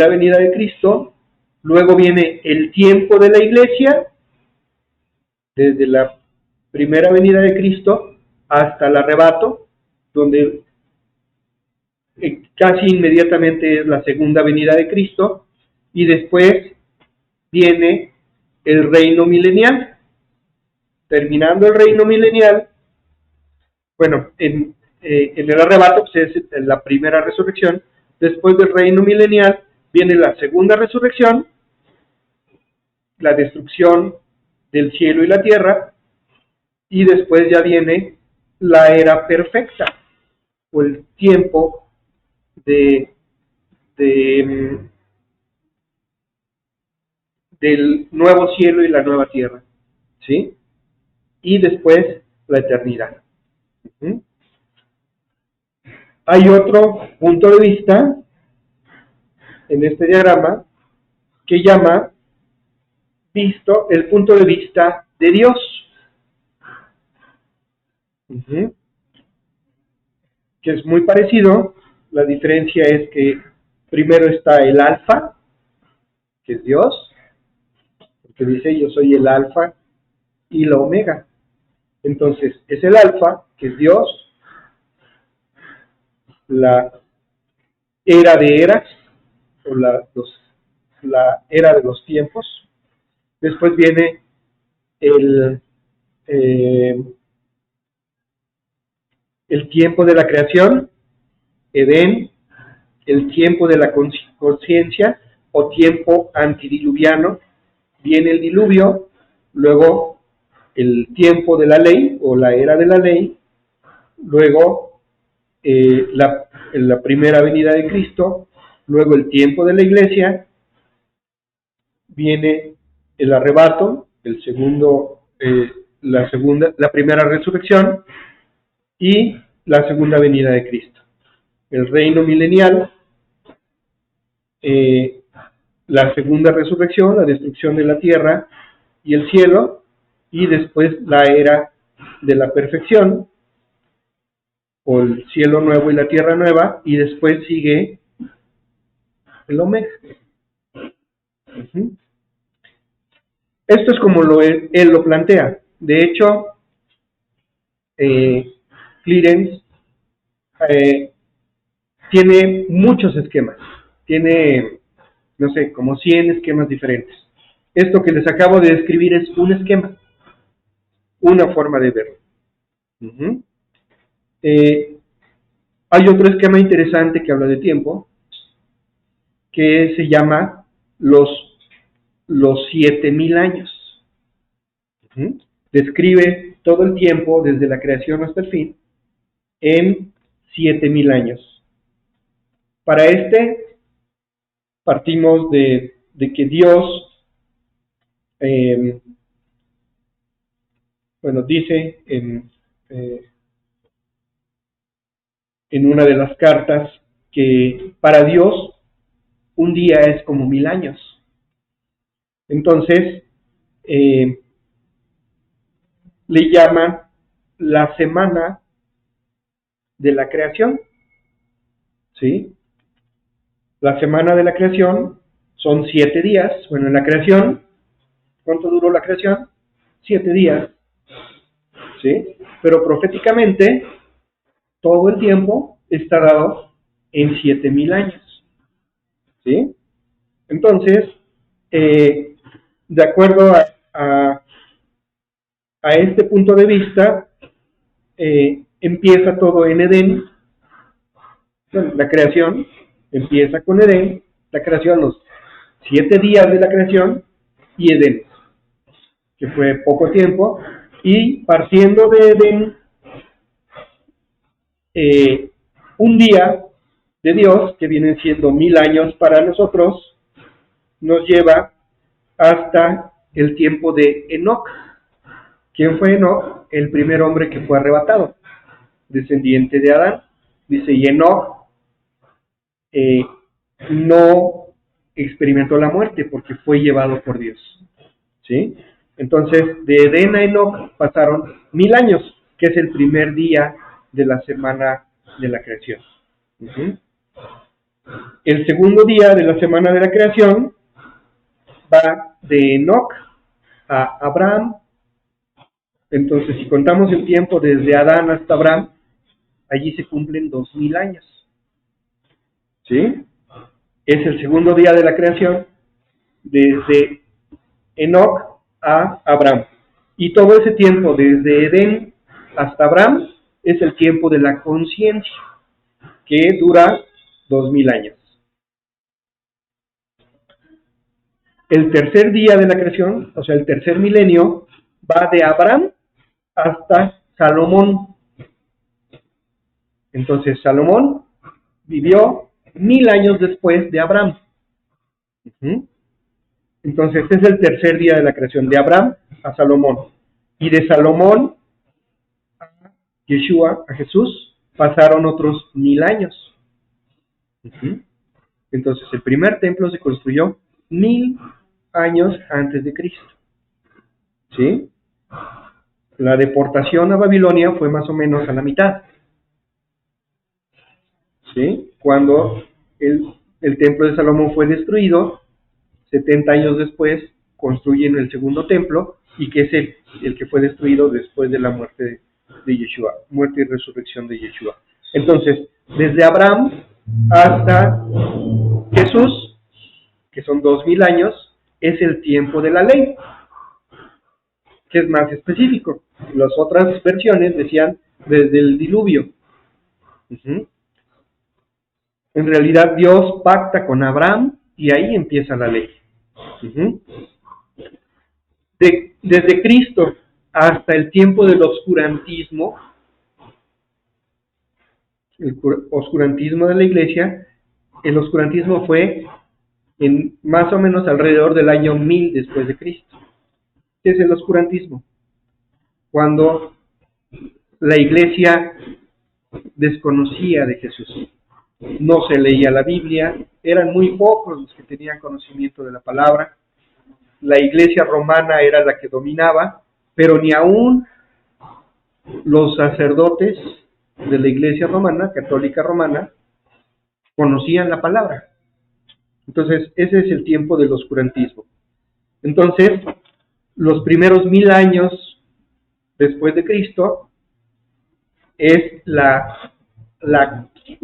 venida de Cristo, luego viene el tiempo de la iglesia, desde la primera venida de Cristo hasta el arrebato, donde casi inmediatamente es la segunda venida de Cristo, y después viene el reino milenial. Terminando el reino milenial, bueno, en el arrebato pues es la primera resurrección. Después del reino milenial viene la segunda resurrección, la destrucción del cielo y la tierra, y después ya viene la era perfecta, o el tiempo del nuevo cielo y la nueva tierra, ¿sí? Y después la eternidad. ¿Mm? Hay otro punto de vista en este diagrama que llama visto el punto de vista de Dios. Uh-huh. Que es muy parecido. La diferencia es que primero está el alfa, que es Dios, porque dice yo soy el alfa y la omega. Entonces es el alfa, que es Dios, la era de eras, o la era de los tiempos. Después viene el tiempo de la creación, Edén, el tiempo de la conciencia o tiempo antidiluviano, viene el diluvio, luego el tiempo de la ley o la era de la ley, luego la primera venida de Cristo, luego el tiempo de la iglesia, viene el arrebato, la primera resurrección y la segunda venida de Cristo. El reino milenial, la segunda resurrección, la destrucción de la tierra y el cielo, y después la era de la perfección, o el cielo nuevo y la tierra nueva, y después sigue el omega. Uh-huh. Esto es como él lo plantea. De hecho, Clarence tiene muchos esquemas. Tiene, no sé, como 100 esquemas diferentes. Esto que les acabo de describir es un esquema, una forma de verlo. Uh-huh. Hay otro esquema interesante que habla de tiempo, que se llama los 7,000 años. Uh-huh. Describe todo el tiempo, desde la creación hasta el fin, en 7,000 años. Para partimos de que Dios, dice en una de las cartas que para Dios un día es como 1,000 años. Entonces, le llaman la semana de la creación, ¿sí? La semana de la creación son 7 días. Bueno, en la creación, ¿cuánto duró la creación? 7 días, ¿sí? Pero proféticamente, todo el tiempo está dado en 7,000 años, ¿sí? Entonces, de acuerdo a este punto de vista, empieza todo en Edén. Bueno, la creación empieza con Edén, la creación, los 7 días de la creación y Edén, que fue poco tiempo, y partiendo de Edén, un día de Dios, que vienen siendo 1,000 años para nosotros, nos lleva hasta el tiempo de Enoc. ¿Quién fue Enoc? El primer hombre que fue arrebatado, descendiente de Adán. Dice, y Enoc no experimentó la muerte porque fue llevado por Dios, ¿sí? Entonces, de Edén a Enoc pasaron 1,000 años, que es el primer día de la semana de la creación. El segundo día de la semana de la creación va de Enoc a Abraham. Entonces, si contamos el tiempo desde Adán hasta Abraham, allí se cumplen 2,000 años, ¿sí? Es el segundo día de la creación, desde Enoc a Abraham. Y todo ese tiempo, desde Edén hasta Abraham, es el tiempo de la conciencia, que dura 2,000 años. El tercer día de la creación, o sea, el tercer milenio, va de Abraham hasta Salomón. Entonces, Salomón vivió 1,000 años después de Abraham. Entonces, este es el tercer día de la creación, de Abraham a Salomón. Y de Salomón a Yeshua, a Jesús, pasaron otros 1,000 años. Entonces, el primer templo se construyó 1,000 años antes de Cristo, ¿sí? La deportación a Babilonia fue más o menos a la mitad, ¿sí? Cuando el templo de Salomón fue destruido, 70 años después construyen el segundo templo, y que es el que fue destruido después de la muerte de Yeshua, muerte y resurrección de Yeshua. Entonces, desde Abraham hasta Jesús, que son 2,000 años, es el tiempo de la ley, que es más específico. Las otras versiones decían desde el diluvio. En realidad, Dios pacta con Abraham y ahí empieza la ley. Desde Cristo hasta el tiempo del oscurantismo, el oscurantismo de la iglesia, el oscurantismo fue en más o menos alrededor del año 1000 después de Cristo. ¿Qué es el oscurantismo? Cuando la iglesia desconocía de Jesús, no se leía la Biblia, eran muy pocos los que tenían conocimiento de la palabra. La iglesia romana era la que dominaba, pero ni aún los sacerdotes de la iglesia romana, católica romana, conocían la palabra. Entonces, ese es el tiempo del oscurantismo. Entonces, los primeros 1,000 años después de Cristo es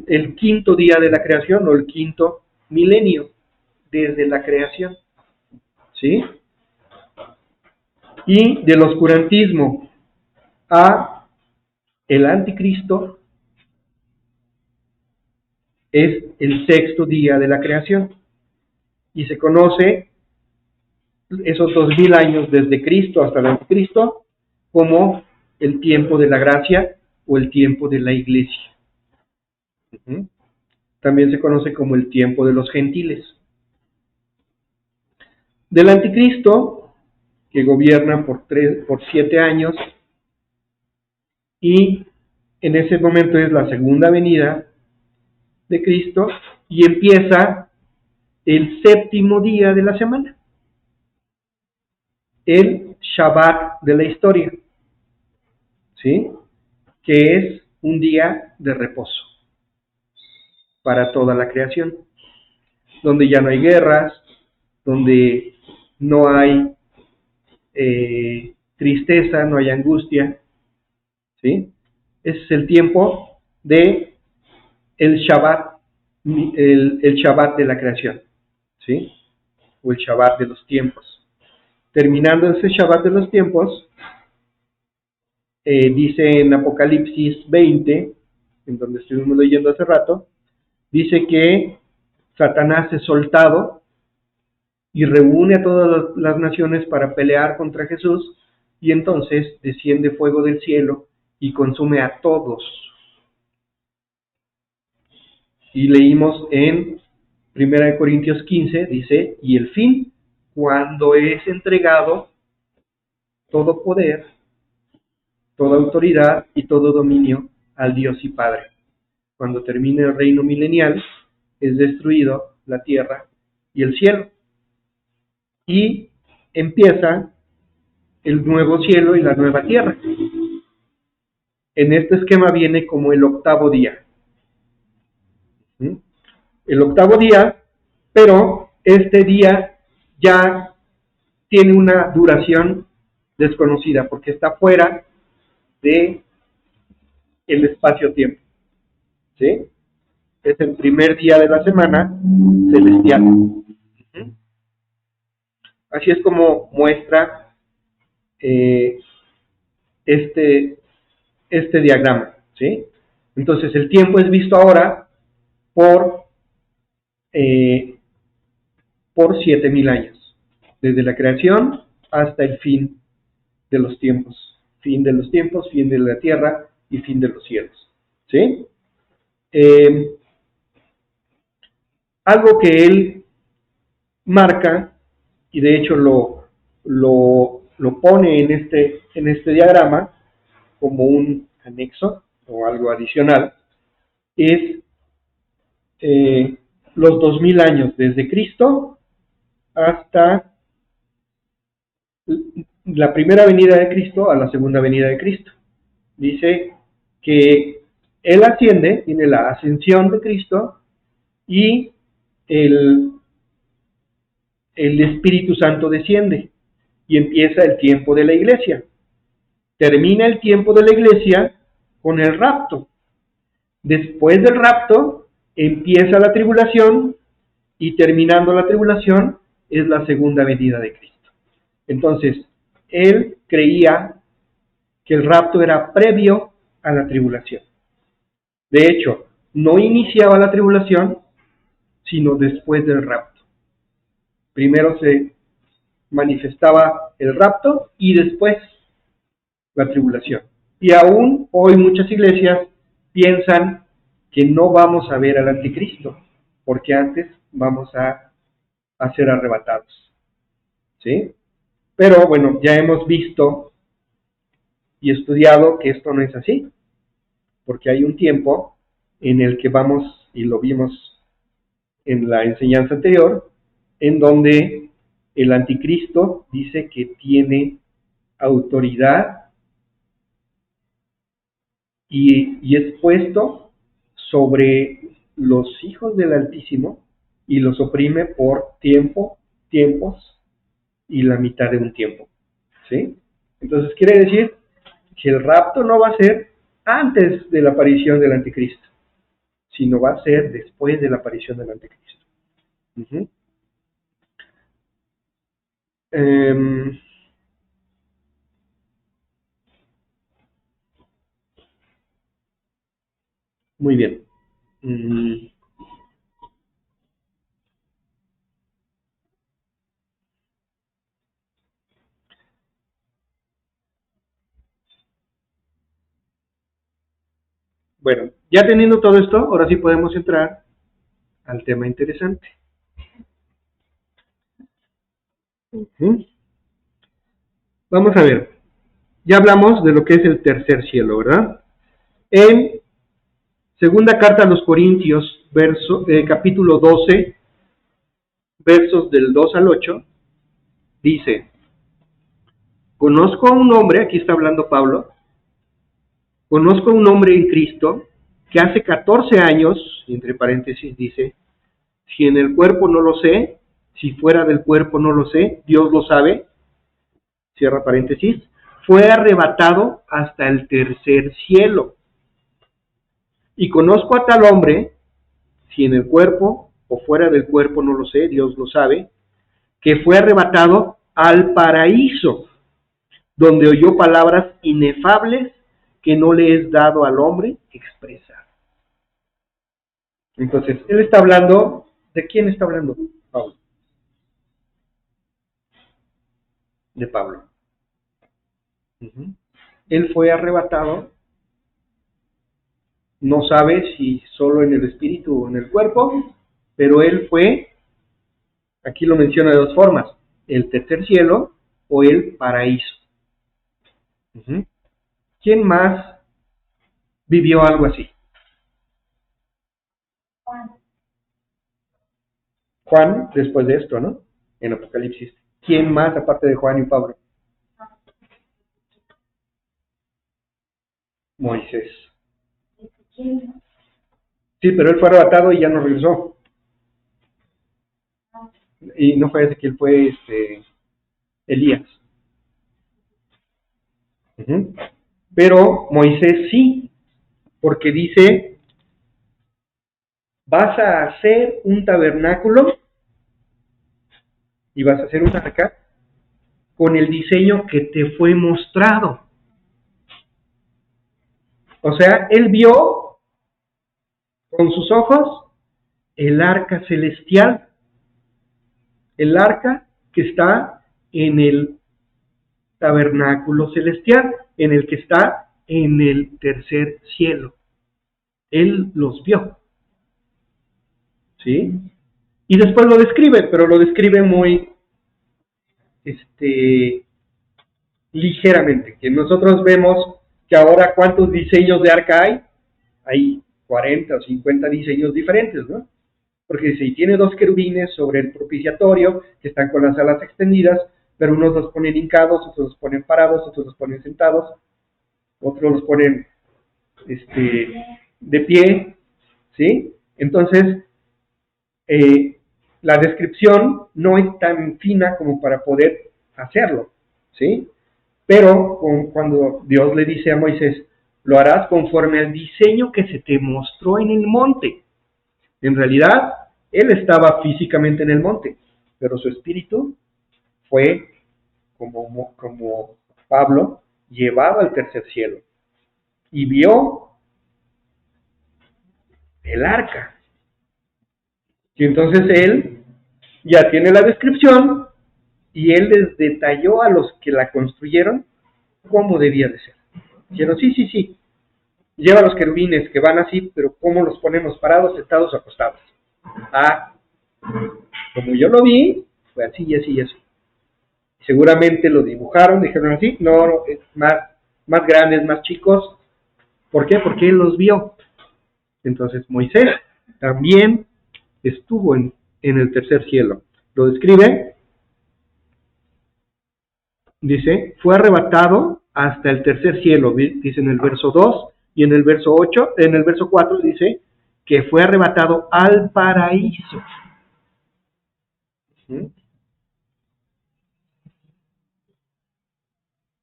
el quinto día de la creación, o el quinto milenio desde la creación, ¿sí? Y del oscurantismo a el anticristo es el sexto día de la creación, y se conoce esos 2,000 años desde Cristo hasta el anticristo como el tiempo de la gracia o el tiempo de la iglesia. También se conoce como el tiempo de los gentiles. Del anticristo, que gobierna por 7 años, y en ese momento es la segunda venida de Cristo, y empieza el séptimo día de la semana. el Shabbat de la historia, ¿sí? Que es un día de reposo para toda la creación, donde ya no hay guerras, donde no hay tristeza, no hay angustia, ¿sí? Ese es el tiempo de el Shabbat, el Shabbat de la creación, ¿sí? O el Shabbat de los tiempos. Terminando ese Shabbat de los tiempos, dice en Apocalipsis 20, en donde estuvimos leyendo hace rato, dice que Satanás es soltado y reúne a todas las naciones para pelear contra Jesús, y entonces desciende fuego del cielo y consume a todos. Y leímos en 1 Corintios 15, dice, y el fin, cuando es entregado todo poder, toda autoridad y todo dominio al Dios y Padre. Cuando termine el reino milenial, es destruido la tierra y el cielo. Y empieza el nuevo cielo y la nueva tierra. En este esquema viene como el octavo día. El octavo día, pero este día ya tiene una duración desconocida porque está fuera de el espacio-tiempo, ¿sí? Es el primer día de la semana celestial. Así es como muestra este diagrama, ¿sí? Entonces el tiempo es visto ahora por 7,000 años, desde la creación hasta el fin de los tiempos, fin de la tierra y fin de los cielos, ¿sí? Algo que él marca, y de hecho lo pone en este diagrama como un anexo o algo adicional, es los 2,000 años desde Cristo hasta la primera venida de Cristo a la segunda venida de Cristo. Dice que Él asciende, tiene la ascensión de Cristo y el Espíritu Santo desciende y empieza el tiempo de la iglesia. Termina el tiempo de la iglesia con el rapto. Después del rapto empieza la tribulación y terminando la tribulación es la segunda venida de Cristo. Entonces, él creía que el rapto era previo a la tribulación. De hecho, no iniciaba la tribulación, sino después del rapto. Primero se manifestaba el rapto y después la tribulación. Y aún hoy muchas iglesias piensan que no vamos a ver al anticristo, porque antes vamos a ser arrebatados, ¿sí? Pero bueno, ya hemos visto y estudiado que esto no es así, porque hay un tiempo en el que vamos, y lo vimos en la enseñanza anterior, en donde el anticristo dice que tiene autoridad y es puesto sobre los hijos del Altísimo y los oprime por tiempos y la mitad de un tiempo, ¿sí? Entonces quiere decir que el rapto no va a ser antes de la aparición del anticristo, sino va a ser después de la aparición del anticristo. Muy bien. Bueno, ya teniendo todo esto, ahora sí podemos entrar al tema interesante. Vamos a ver, ya hablamos de lo que es el tercer cielo, ¿verdad? En segunda carta a los Corintios, capítulo 12, versos del 2 al 8, dice: conozco a un hombre, aquí está hablando Pablo, conozco a un hombre en Cristo que hace 14 años, entre paréntesis dice, si en el cuerpo no lo sé, si fuera del cuerpo no lo sé, Dios lo sabe, cierra paréntesis, fue arrebatado hasta el tercer cielo. Y conozco a tal hombre, si en el cuerpo o fuera del cuerpo no lo sé, Dios lo sabe, que fue arrebatado al paraíso, donde oyó palabras inefables que no le es dado al hombre expresar. Entonces, él está hablando, ¿de quién está hablando Pablo? De Pablo. Él fue arrebatado, no sabe si solo en el espíritu o en el cuerpo, pero él fue, aquí lo menciona de dos formas, el tercer cielo o el paraíso. ¿Quién más vivió algo así? Juan, después de esto, ¿no? En Apocalipsis. ¿Quién más aparte de Juan y Pablo? Moisés. Sí, pero él fue arrebatado y ya no regresó. Y no fue Ezequiel, fue Elías. Pero Moisés sí, porque dice, vas a hacer un tabernáculo y vas a hacer un arca con el diseño que te fue mostrado. O sea, él vio con sus ojos el arca celestial, el arca que está en el tabernáculo celestial, en el que está en el tercer cielo. Él los vio. ¿Sí? Y después lo describe, pero lo describe muy ligeramente. Que nosotros vemos que ahora cuántos diseños de arca hay. Hay 40 o 50 diseños diferentes, ¿no? Porque si tiene 2 querubines sobre el propiciatorio, que están con las alas extendidas, pero unos los ponen hincados, otros los ponen parados, otros los ponen sentados, otros los ponen de pie, ¿sí? Entonces, la descripción no es tan fina como para poder hacerlo, ¿sí? Pero cuando Dios le dice a Moisés, lo harás conforme al diseño que se te mostró en el monte. En realidad, él estaba físicamente en el monte, pero su espíritu fue, como Pablo, llevado al tercer cielo y vio el arca. Y entonces él ya tiene la descripción y él les detalló a los que la construyeron cómo debía de ser. Dijeron, sí, lleva los querubines que van así, pero ¿cómo los ponemos parados, sentados o acostados? Como yo lo vi, fue así y así y así. Seguramente lo dibujaron, dijeron así, no, es más grandes, más chicos. ¿Por qué? Porque él los vio. Entonces Moisés también estuvo en el tercer cielo. Lo describe, dice, fue arrebatado hasta el tercer cielo, dice en el verso 2, y en el verso 8, en el verso 4 dice que fue arrebatado al paraíso.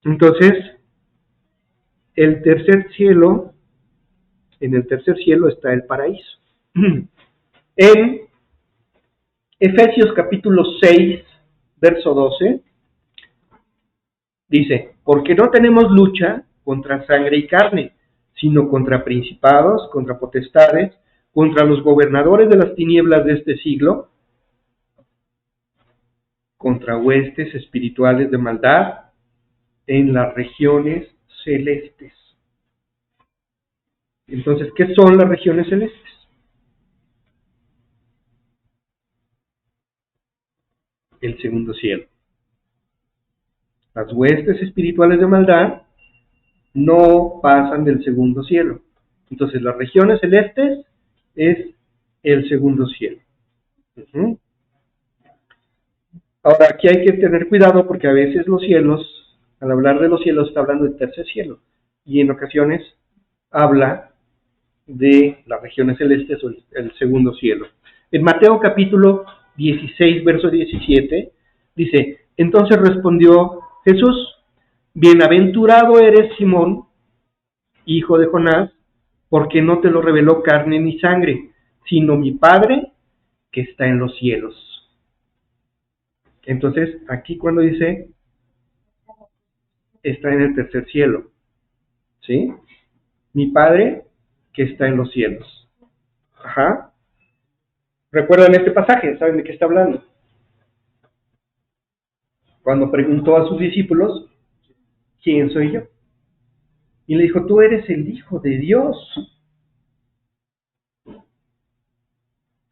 Entonces, el tercer cielo, en el tercer cielo está el paraíso. En Efesios capítulo 6, verso 12, dice, porque no tenemos lucha contra sangre y carne, sino contra principados, contra potestades, contra los gobernadores de las tinieblas de este siglo, contra huestes espirituales de maldad en las regiones celestes. Entonces, ¿qué son las regiones celestes? El segundo cielo. Las huestes espirituales de maldad no pasan del segundo cielo. Entonces, las regiones celestes es el segundo cielo. Ahora, aquí hay que tener cuidado porque a veces los cielos Al hablar de los cielos está hablando del tercer cielo. Y en ocasiones habla de las regiones celestes o el segundo cielo. En Mateo capítulo 16, verso 17, dice, entonces respondió Jesús, bienaventurado eres Simón, hijo de Jonás, porque no te lo reveló carne ni sangre, sino mi Padre que está en los cielos. Entonces, aquí cuando dice, está en el tercer cielo, ¿sí? Mi Padre que está en los cielos. Ajá. ¿Recuerdan este pasaje? ¿Saben de qué está hablando? Cuando preguntó a sus discípulos, ¿quién soy yo? Y le dijo, tú eres el Hijo de Dios.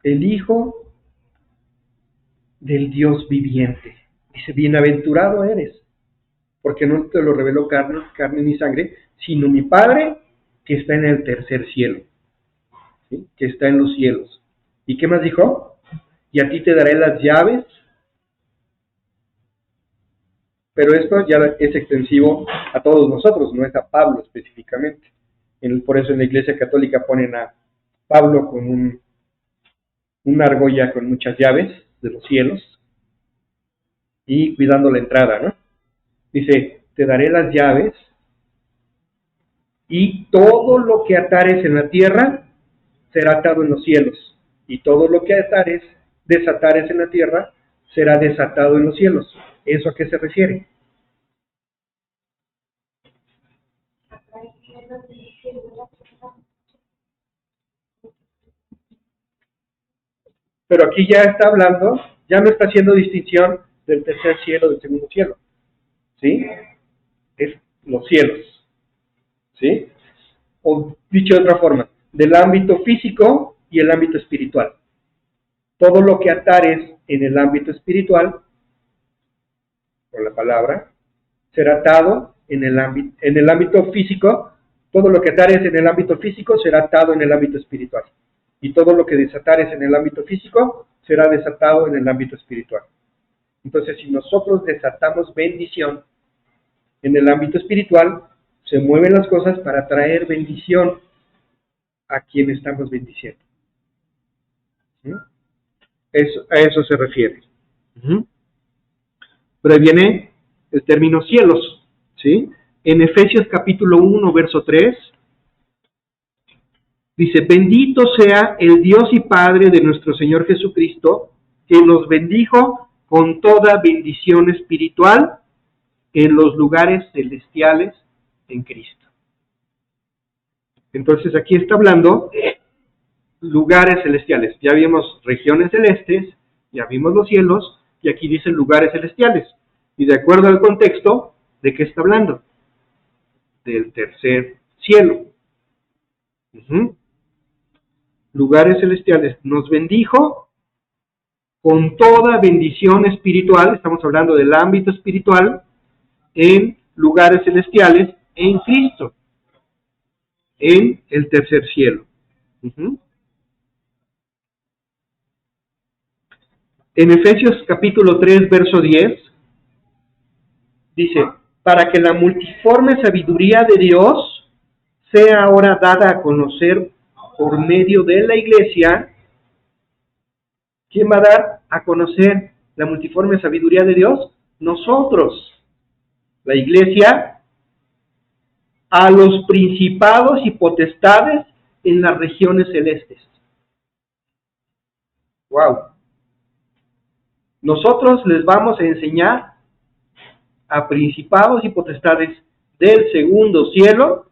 El Hijo del Dios viviente. Dice, bienaventurado eres, porque no te lo reveló carne ni sangre, sino mi Padre que está en el tercer cielo, ¿sí? Que está en los cielos. ¿Y qué más dijo? Y a ti te daré las llaves. Pero esto ya es extensivo a todos nosotros, no es a Pablo específicamente. Por eso en la Iglesia Católica ponen a Pablo con una argolla con muchas llaves de los cielos y cuidando la entrada, ¿no? Dice, te daré las llaves y todo lo que atares en la tierra será atado en los cielos, y todo lo que desatares en la tierra será desatado en los cielos. ¿Eso a qué se refiere? Pero aquí ya está hablando, ya no está haciendo distinción del tercer cielo, del segundo cielo, ¿sí? Es los cielos, ¿sí? O dicho de otra forma, del ámbito físico y el ámbito espiritual. Todo lo que atares en el ámbito espiritual, por la palabra, será atado en el ámbito físico. Todo lo que atares en el ámbito físico será atado en el ámbito espiritual. Y todo lo que desatares en el ámbito físico será desatado en el ámbito espiritual. Entonces, si nosotros desatamos bendición en el ámbito espiritual, se mueven las cosas para traer bendición a quien estamos bendiciendo. ¿Sí? A eso se refiere. Pero ahí viene el término cielos, ¿sí? En Efesios capítulo 1, verso 3, dice, bendito sea el Dios y Padre de nuestro Señor Jesucristo, que nos bendijo con toda bendición espiritual en los lugares celestiales en Cristo. Entonces aquí está hablando lugares celestiales. Ya vimos regiones celestes, ya vimos los cielos, y aquí dice lugares celestiales. Y de acuerdo al contexto, ¿de qué está hablando? Del tercer cielo. Lugares celestiales. Nos bendijo con toda bendición espiritual, estamos hablando del ámbito espiritual, en lugares celestiales en Cristo, en el tercer cielo. En Efesios capítulo 3, verso 10, dice, para que la multiforme sabiduría de Dios sea ahora dada a conocer por medio de la iglesia. ¿Quién va a dar a conocer la multiforme sabiduría de Dios? Nosotros, la iglesia, a los principados y potestades en las regiones celestes. ¡Wow! Nosotros les vamos a enseñar a principados y potestades del segundo cielo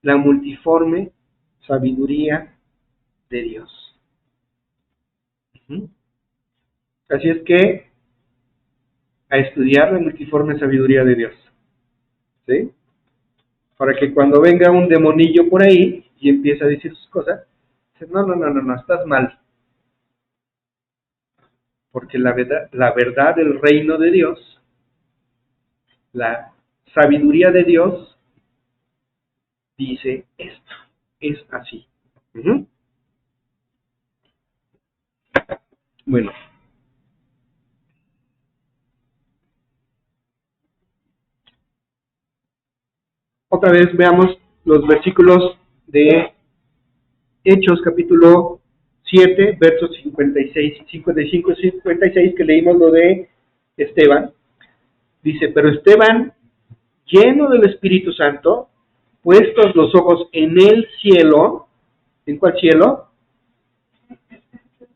la multiforme sabiduría de Dios. Así es que a estudiar la multiforme sabiduría de Dios, ¿sí? Para que cuando venga un demonillo por ahí y empiece a decir sus cosas, dice, no, estás mal. Porque la verdad del reino de Dios, la sabiduría de Dios, dice esto, es así. Bueno. Otra vez veamos los versículos de Hechos, capítulo 7, versos 56, 55 y 56, que leímos lo de Esteban. Dice, pero Esteban, lleno del Espíritu Santo, puestos los ojos en el cielo. ¿En cuál cielo?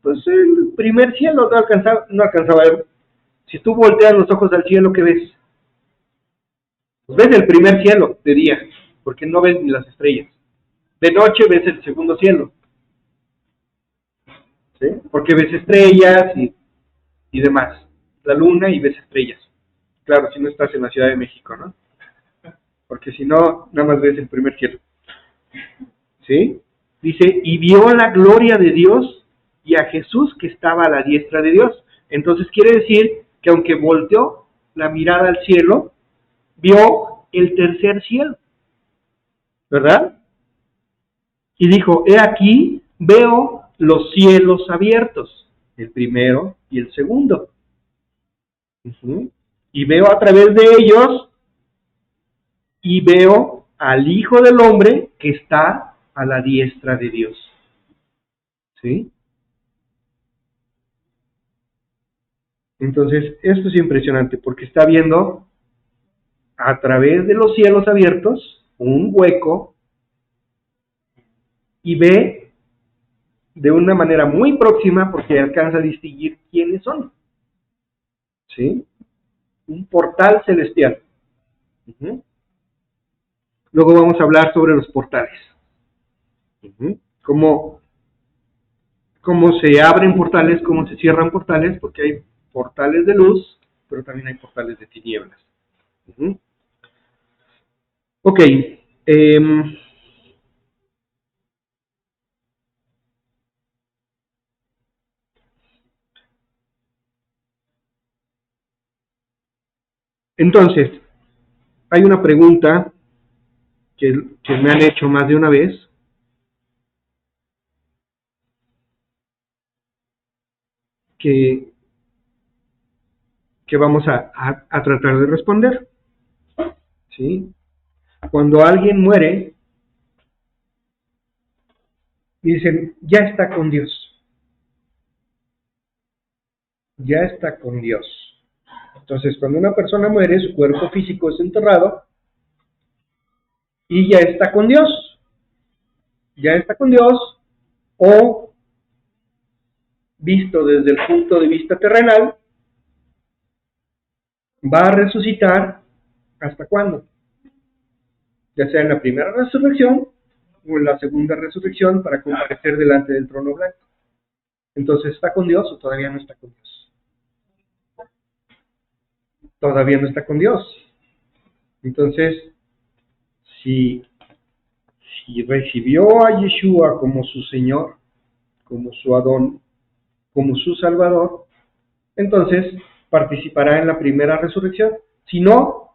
Pues el primer cielo. No alcanzaba a ver. Si tú volteas los ojos al cielo, ¿qué ves? Pues ves el primer cielo de día, porque no ves ni las estrellas. De noche ves el segundo cielo, ¿sí? Porque ves estrellas y demás. La luna y ves estrellas. Claro, si no estás en la Ciudad de México, ¿no? Porque si no, nada más ves el primer cielo. ¿Sí? Dice, y vio la gloria de Dios y a Jesús que estaba a la diestra de Dios. Entonces quiere decir que aunque volteó la mirada al cielo, vio el tercer cielo, ¿verdad? Y dijo, he aquí, veo los cielos abiertos, el primero y el segundo. Y veo a través de ellos, y veo al Hijo del Hombre que está a la diestra de Dios. ¿Sí? Entonces, esto es impresionante porque está viendo a través de los cielos abiertos un hueco y ve de una manera muy próxima porque alcanza a distinguir quiénes son. ¿Sí? Un portal celestial. Luego vamos a hablar sobre los portales. Cómo se abren portales, cómo se cierran portales, porque hay portales de luz, pero también hay portales de tinieblas. Ok. Entonces, hay una pregunta que me han hecho más de una vez. Que vamos a tratar de responder. ¿Sí? Cuando alguien muere, dicen, ya está con Dios. Ya está con Dios. Entonces, cuando una persona muere, su cuerpo físico es enterrado y ya está con Dios. Ya está con Dios, o visto desde el punto de vista terrenal, va a resucitar ¿hasta cuándo? Ya sea en la primera resurrección o en la segunda resurrección para comparecer delante del trono blanco. Entonces, ¿está con Dios o todavía no está con Dios? Todavía no está con Dios. Entonces, si recibió a Yeshua como su Señor, como su Adón, como su Salvador, entonces participará en la primera resurrección. Si no,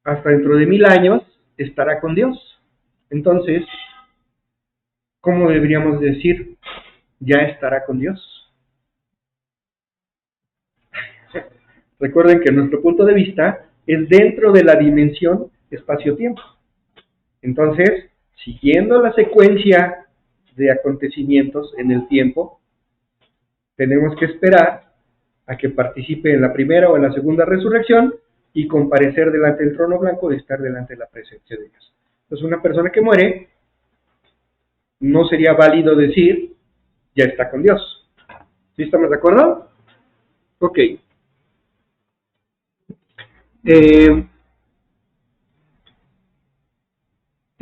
hasta dentro de 1000 años estará con Dios. Entonces, ¿cómo deberíamos decir? Ya estará con Dios. Recuerden que nuestro punto de vista es dentro de la dimensión espacio-tiempo. Entonces, siguiendo la secuencia de acontecimientos en el tiempo, tenemos que esperar a que participe en la primera o en la segunda resurrección y comparecer delante del trono blanco de estar delante de la presencia de Dios. Entonces, una persona que muere, no sería válido decir, ya está con Dios. ¿Sí estamos de acuerdo? Ok. En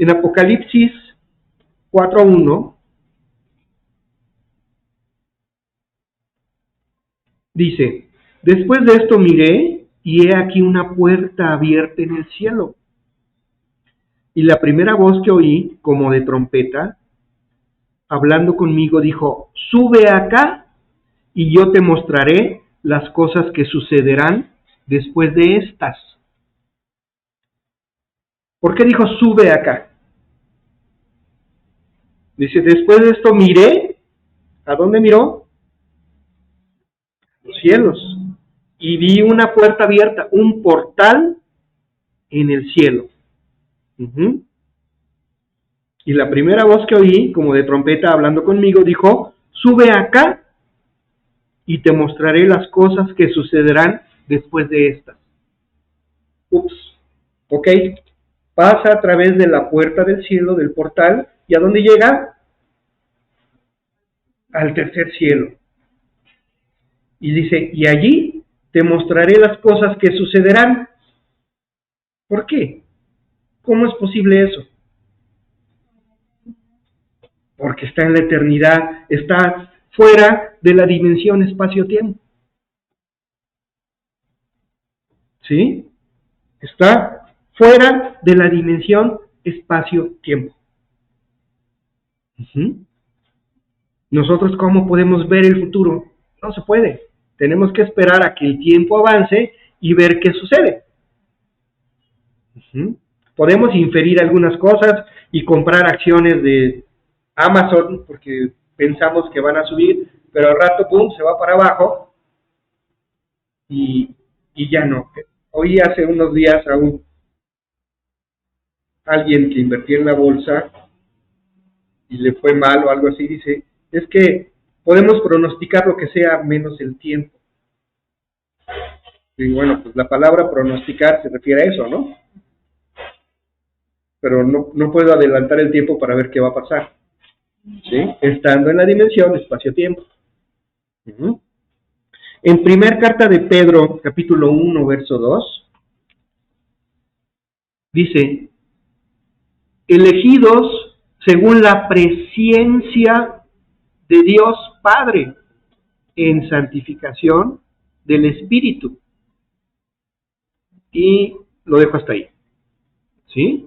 Apocalipsis 4:1 dice, después de esto miré y he aquí una puerta abierta en el cielo. Y la primera voz que oí, como de trompeta, hablando conmigo, dijo, sube acá y yo te mostraré las cosas que sucederán después de estas. ¿Por qué dijo sube acá? Dice, después de esto miré, ¿a dónde miró? Los cielos. Y vi una puerta abierta, un portal en el cielo. Uh-huh. Y la primera voz que oí, como de trompeta hablando conmigo, dijo: sube acá y te mostraré las cosas que sucederán después de estas. Ups, ok. Pasa a través de la puerta del cielo, del portal, ¿y a dónde llega? Al tercer cielo. Y dice: y allí te mostraré las cosas que sucederán. ¿Por qué? ¿Cómo es posible eso? Porque está en la eternidad, está fuera de la dimensión espacio-tiempo. ¿Sí? Está fuera de la dimensión espacio-tiempo. Uh-huh. Nosotros, ¿cómo podemos ver el futuro? No se puede. Tenemos que esperar a que el tiempo avance y ver qué sucede. Uh-huh. Podemos inferir algunas cosas y comprar acciones de Amazon porque pensamos que van a subir, pero al rato, pum, se va para abajo y ya no. Oí hace unos días a alguien que invertía en la bolsa y le fue mal o algo así, dice: es que podemos pronosticar lo que sea menos el tiempo. Y bueno, pues la palabra pronosticar se refiere a eso, ¿no? Pero no puedo adelantar el tiempo para ver qué va a pasar, ¿sí? Estando en la dimensión espacio-tiempo. Uh-huh. En primer carta de Pedro, capítulo 1, verso 2, dice: elegidos según la presciencia de Dios Padre en santificación del Espíritu. Y lo dejo hasta ahí. ¿Sí?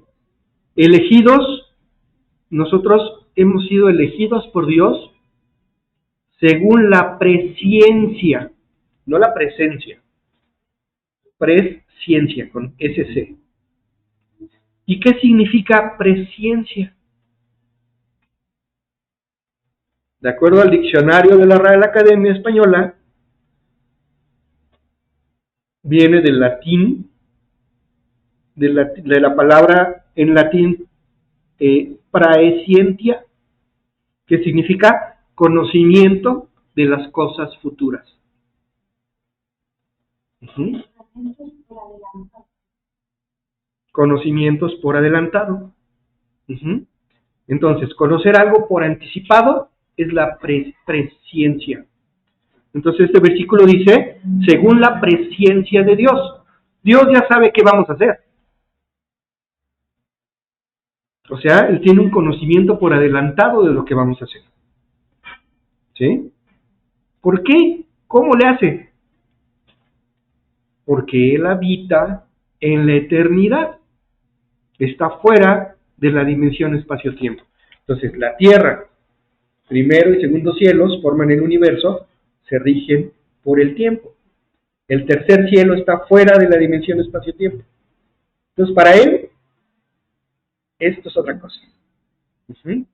Elegidos, nosotros hemos sido elegidos por Dios según la presciencia, no la presencia, presciencia con SC. ¿Y qué significa presciencia? De acuerdo al diccionario de la Real Academia Española, viene del latín, de la palabra en latín praescientia, que significa conocimiento de las cosas futuras. Uh-huh. Conocimientos por adelantado. Uh-huh. Entonces, conocer algo por anticipado es la presciencia. Entonces este versículo dice: según la presciencia de Dios. Dios ya sabe qué vamos a hacer. O sea, Él tiene un conocimiento por adelantado de lo que vamos a hacer. ¿Sí? ¿Por qué? ¿Cómo le hace? Porque Él habita en la eternidad. Está fuera de la dimensión espacio-tiempo. Entonces, la tierra, primero y segundo cielos, forman el universo, se rigen por el tiempo. El tercer cielo está fuera de la dimensión espacio-tiempo. Entonces, para Él, esto es otra cosa. Uh-huh.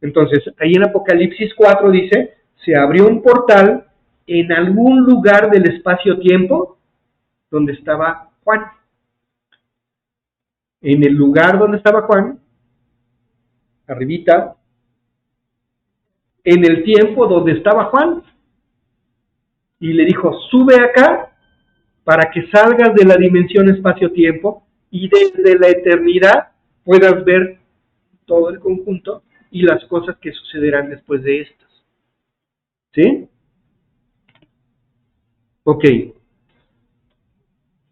Entonces, ahí en Apocalipsis 4 dice: se abrió un portal en algún lugar del espacio-tiempo donde estaba Juan. En el lugar donde estaba Juan, arribita, en el tiempo donde estaba Juan, y le dijo: sube acá para que salgas de la dimensión espacio-tiempo y desde la eternidad puedas ver todo el conjunto y las cosas que sucederán después de estas. ¿Sí? Ok.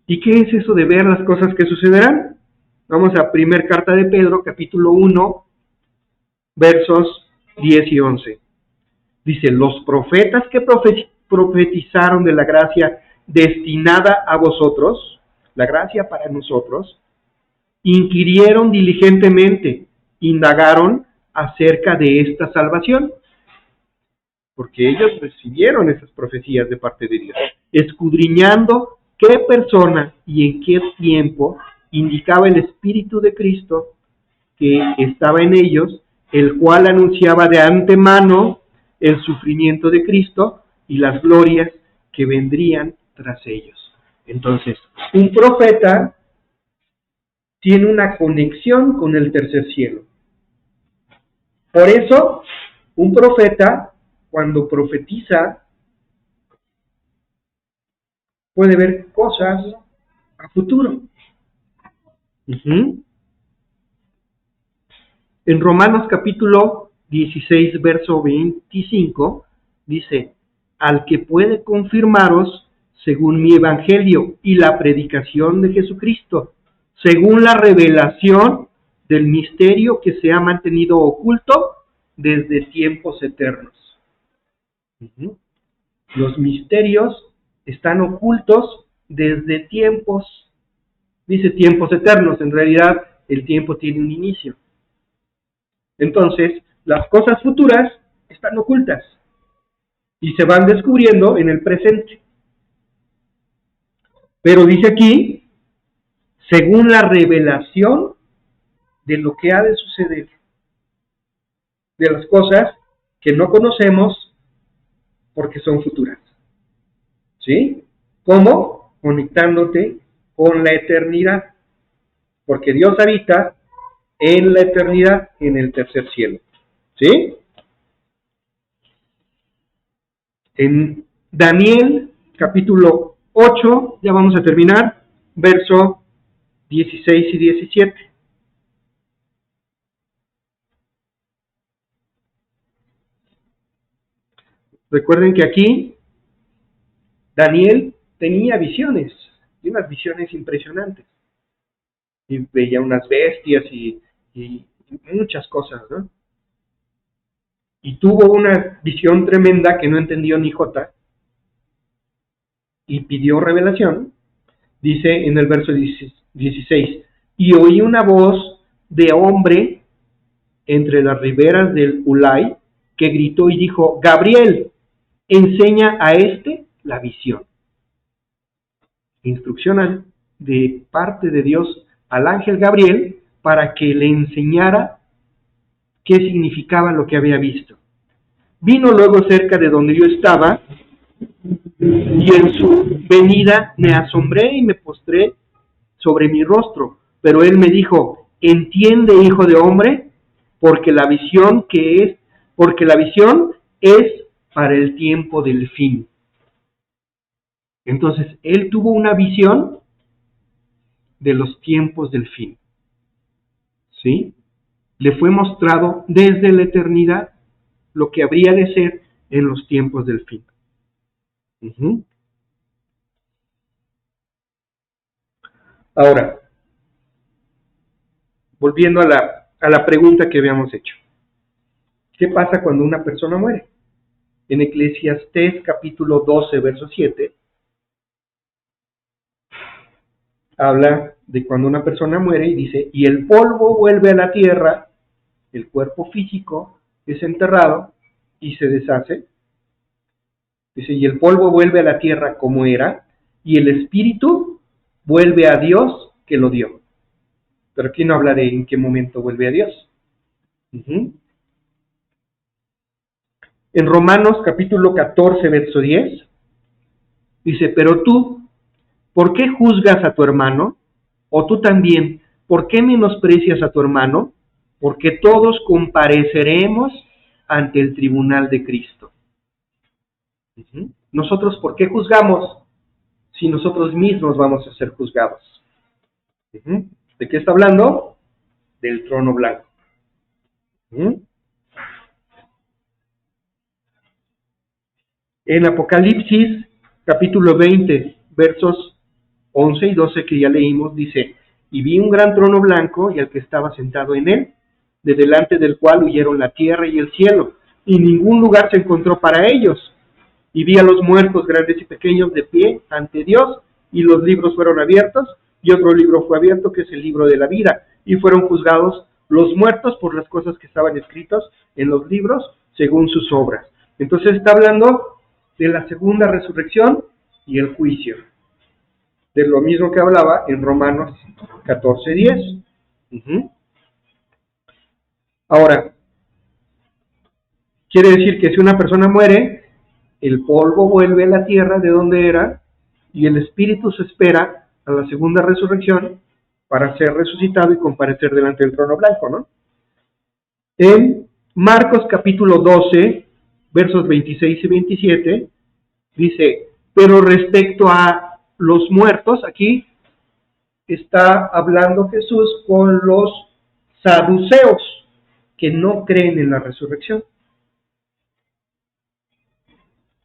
¿Y qué es eso de ver las cosas que sucederán? Vamos a primer carta de Pedro, capítulo 1, versos 10 y 11. Dice: los profetas que profetizaron de la gracia destinada a vosotros, la gracia para nosotros, inquirieron diligentemente, indagaron acerca de esta salvación, porque ellos recibieron esas profecías de parte de Dios, escudriñando qué persona y en qué tiempo indicaba el Espíritu de Cristo que estaba en ellos, el cual anunciaba de antemano el sufrimiento de Cristo y las glorias que vendrían tras ellos. Entonces, un profeta tiene una conexión con el tercer cielo. Por eso, un profeta, cuando profetiza, puede ver cosas a futuro. En Romanos capítulo 16, verso 25, dice, al que puede confirmaros según mi evangelio y la predicación de Jesucristo, según la revelación del misterio que se ha mantenido oculto desde tiempos eternos. Los misterios están ocultos desde tiempos, dice tiempos eternos, en realidad el tiempo tiene un inicio. Entonces, las cosas futuras están ocultas y se van descubriendo en el presente. Pero dice aquí, según la revelación de lo que ha de suceder, de las cosas que no conocemos porque son futuras. ¿Sí? ¿Cómo? Conectándote con la eternidad, porque Dios habita en la eternidad, en el tercer cielo. ¿Sí? En Daniel, capítulo 8, ya vamos a terminar, verso 16 y 17. Recuerden que aquí Daniel tenía visiones, y unas visiones impresionantes. Y veía unas bestias y muchas cosas, ¿no? Y tuvo una visión tremenda que no entendió ni jota, y pidió revelación. Dice en el verso 16, y oí una voz de hombre entre las riberas del Ulai, que gritó y dijo, Gabriel, enseña a la visión. Instrucción de parte de Dios al ángel Gabriel para que le enseñara qué significaba lo que había visto. Vino luego cerca de donde yo estaba, y en su venida me asombré y me postré sobre mi rostro. Pero él me dijo, entiende, hijo de hombre, porque la visión es para el tiempo del fin. Entonces, él tuvo una visión de los tiempos del fin. ¿Sí? Le fue mostrado desde la eternidad lo que habría de ser en los tiempos del fin. Ahora, volviendo a la pregunta que habíamos hecho. ¿Qué pasa cuando una persona muere? En Eclesiastés capítulo 12, verso 7, habla de cuando una persona muere y dice, y el polvo vuelve a la tierra, el cuerpo físico es enterrado y se deshace. Dice, y el polvo vuelve a la tierra como era, y el espíritu vuelve a Dios que lo dio. Pero aquí no habla de en qué momento vuelve a Dios. En Romanos capítulo 14, verso 10, dice, pero tú, ¿por qué juzgas a tu hermano? O tú también, ¿por qué menosprecias a tu hermano? Porque todos compareceremos ante el tribunal de Cristo. Nosotros, ¿por qué juzgamos si nosotros mismos vamos a ser juzgados? ¿De qué está hablando? Del trono blanco. En Apocalipsis, capítulo 20, versos 11 y 12 que ya leímos, dice, y vi un gran trono blanco y al que estaba sentado en él, de delante del cual huyeron la tierra y el cielo, y ningún lugar se encontró para ellos. Y vi a los muertos, grandes y pequeños, de pie ante Dios, y los libros fueron abiertos, y otro libro fue abierto, que es el libro de la vida, y fueron juzgados los muertos por las cosas que estaban escritas en los libros, según sus obras. Entonces está hablando de la segunda resurrección y el juicio, de lo mismo que hablaba en Romanos 14:10. Ahora, quiere decir que si una persona muere, el polvo vuelve a la tierra de donde era, y el espíritu se espera a la segunda resurrección para ser resucitado y comparecer delante del trono blanco, ¿no? En Marcos capítulo 12, versos 26 y 27, dice, pero respecto a los muertos, aquí está hablando Jesús con los saduceos, que no creen en la resurrección.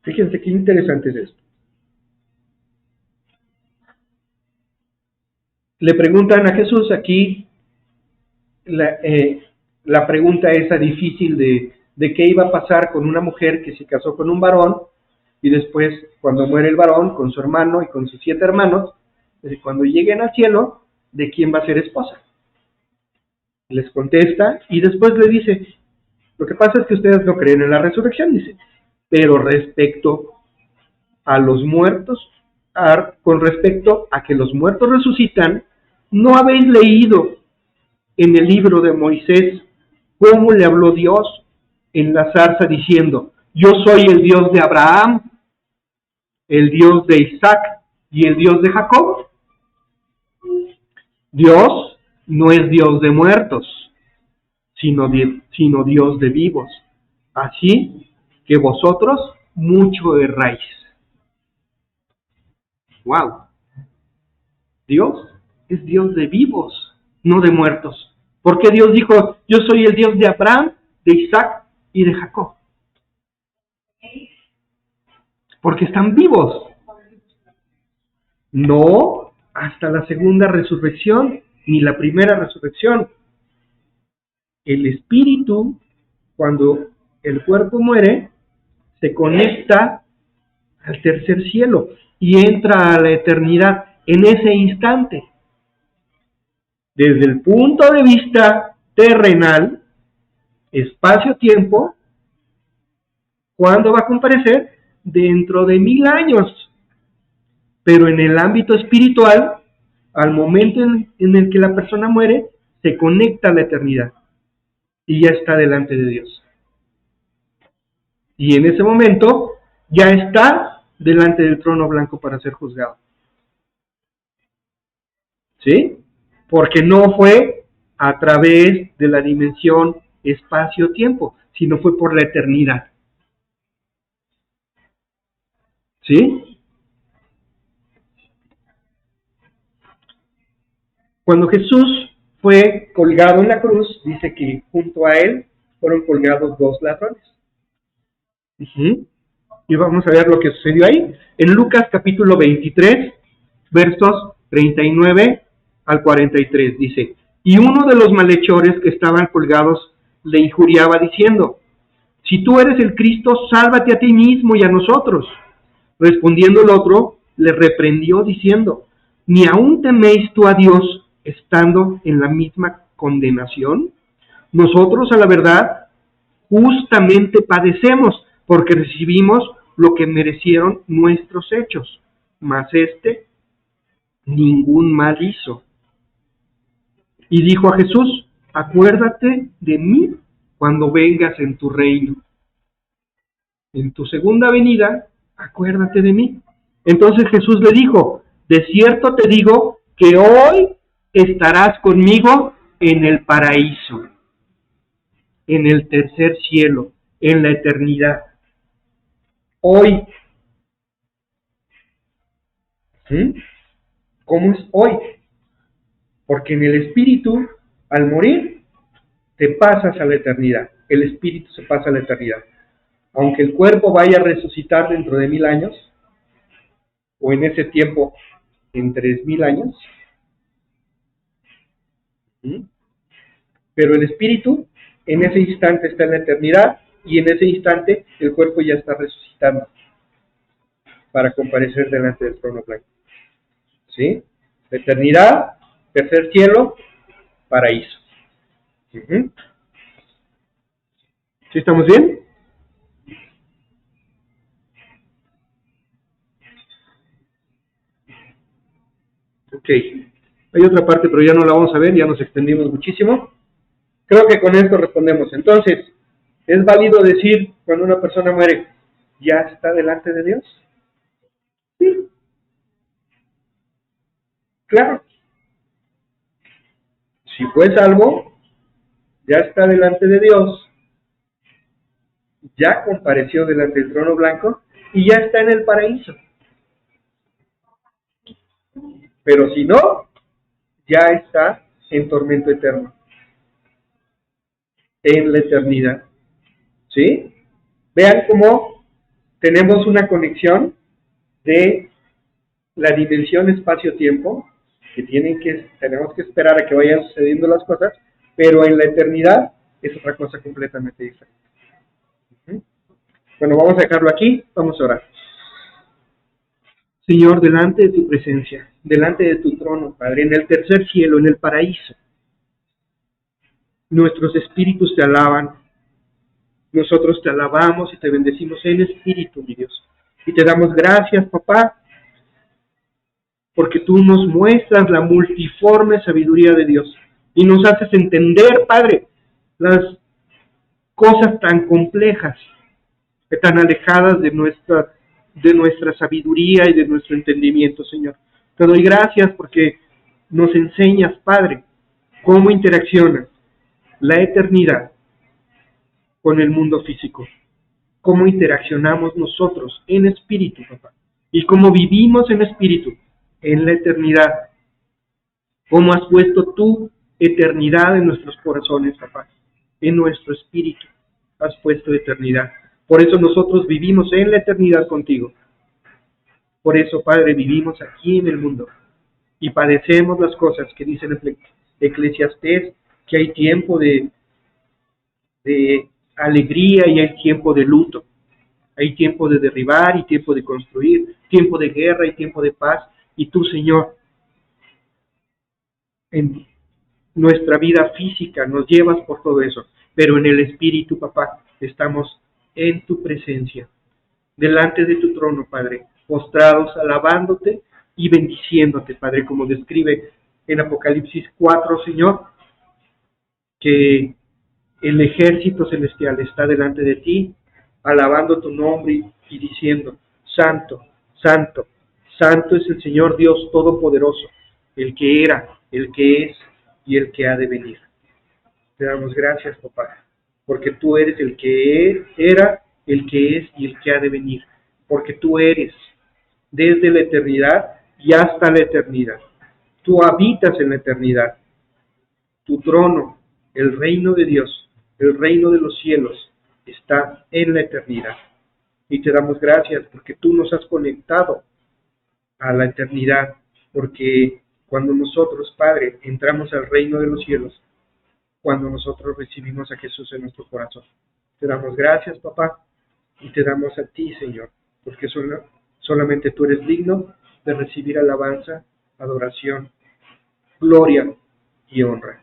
Fíjense qué interesante es esto. Le preguntan a Jesús aquí, la pregunta esa difícil de qué iba a pasar con una mujer que se casó con un varón y después, cuando muere el varón, con su hermano y con sus 7 hermanos, cuando lleguen al cielo, ¿de quién va a ser esposa? Les contesta y después le dice, lo que pasa es que ustedes no creen en la resurrección, dice, pero respecto a los muertos, con respecto a que los muertos resucitan, ¿no habéis leído en el libro de Moisés cómo le habló Dios en la zarza diciendo, yo soy el Dios de Abraham, el Dios de Isaac y el Dios de Jacob? Dios no es Dios de muertos, sino Dios de vivos. Así que vosotros mucho erráis. ¡Wow! Dios es Dios de vivos, no de muertos. ¿Por qué Dios dijo, yo soy el Dios de Abraham, de Isaac y de Jacob? Porque están vivos. No hasta la segunda resurrección, ni la primera resurrección. El espíritu, cuando el cuerpo muere, se conecta al tercer cielo y entra a la eternidad en ese instante. Desde el punto de vista terrenal, espacio-tiempo, ¿cuándo va a comparecer? Dentro de 1000 años. Pero en el ámbito espiritual, al momento en el que la persona muere, se conecta a la eternidad y ya está delante de Dios. Y en ese momento ya está delante del trono blanco para ser juzgado. ¿Sí? Porque no fue a través de la dimensión espacio-tiempo, sino fue por la eternidad. ¿Sí? Cuando Jesús fue colgado en la cruz, dice que junto a él fueron colgados 2 ladrones. Y vamos a ver lo que sucedió ahí. En Lucas capítulo 23, versos 39 al 43, dice, y uno de los malhechores que estaban colgados le injuriaba diciendo, si tú eres el Cristo, sálvate a ti mismo y a nosotros. Respondiendo el otro, le reprendió diciendo, ¿ni aún teméis tú a Dios estando en la misma condenación? Nosotros, a la verdad, justamente padecemos porque recibimos lo que merecieron nuestros hechos, mas ningún mal hizo. Y dijo a Jesús, acuérdate de mí cuando vengas en tu reino. En tu segunda venida, acuérdate de mí. Entonces Jesús le dijo, de cierto te digo que hoy estarás conmigo en el paraíso, en el tercer cielo, en la eternidad. Hoy. ¿Sí? ¿Cómo es hoy? Porque en el espíritu, al morir, te pasas a la eternidad. El espíritu se pasa a la eternidad. Aunque el cuerpo vaya a resucitar dentro de 1000 años, o en ese tiempo, en 3000 años, pero el espíritu, en ese instante está en la eternidad, y en ese instante el cuerpo ya está resucitando para comparecer delante del trono blanco. ¿Sí? La eternidad, tercer cielo, paraíso. ¿Sí estamos bien? Ok. Hay otra parte, pero ya no la vamos a ver, ya nos extendimos muchísimo. Creo que con esto respondemos. Entonces, ¿es válido decir cuando una persona muere, ya está delante de Dios? Sí. Claro. Si fue salvo, ya está delante de Dios, ya compareció delante del trono blanco y ya está en el paraíso. Pero si no, ya está en tormento eterno, en la eternidad. ¿Sí? Vean cómo tenemos una conexión de la dimensión espacio-tiempo, que tenemos que esperar a que vayan sucediendo las cosas, pero en la eternidad es otra cosa completamente diferente. Bueno, vamos a dejarlo aquí, vamos a orar. Señor, delante de tu presencia, delante de tu trono, Padre, en el tercer cielo, en el paraíso, nuestros espíritus te alaban, nosotros te alabamos y te bendecimos en espíritu, mi Dios. Y te damos gracias, papá, porque tú nos muestras la multiforme sabiduría de Dios y nos haces entender, Padre, las cosas tan complejas, tan alejadas de nuestra sabiduría y de nuestro entendimiento, Señor. Te doy gracias porque nos enseñas, Padre, cómo interacciona la eternidad con el mundo físico, cómo interaccionamos nosotros en espíritu, papá, y cómo vivimos en espíritu en la eternidad, cómo has puesto tu eternidad en nuestros corazones, papá, en nuestro espíritu has puesto eternidad. Por eso nosotros vivimos en la eternidad contigo. Por eso, Padre, vivimos aquí en el mundo y padecemos las cosas que dice en Eclesiastés, que hay tiempo de alegría y hay tiempo de luto. Hay tiempo de derribar y tiempo de construir, tiempo de guerra y tiempo de paz. Y tú, Señor, en nuestra vida física nos llevas por todo eso, pero en el espíritu, papá, estamos en tu presencia, delante de tu trono, Padre, postrados, alabándote y bendiciéndote, Padre, como describe en Apocalipsis 4, Señor, que el ejército celestial está delante de ti, alabando tu nombre y diciendo, Santo, Santo, Santo es el Señor Dios Todopoderoso, el que era, el que es y el que ha de venir. Te damos gracias, papá, porque tú eres el que era, el que es y el que ha de venir, porque tú eres desde la eternidad y hasta la eternidad. Tú habitas en la eternidad. Tu trono, el reino de Dios, el reino de los cielos, está en la eternidad. Y te damos gracias porque tú nos has conectado a la eternidad, porque cuando nosotros, Padre, entramos al reino de los cielos, cuando nosotros recibimos a Jesús en nuestro corazón. Te damos gracias, papá, y te damos a ti, Señor, porque solamente tú eres digno de recibir alabanza, adoración, gloria y honra.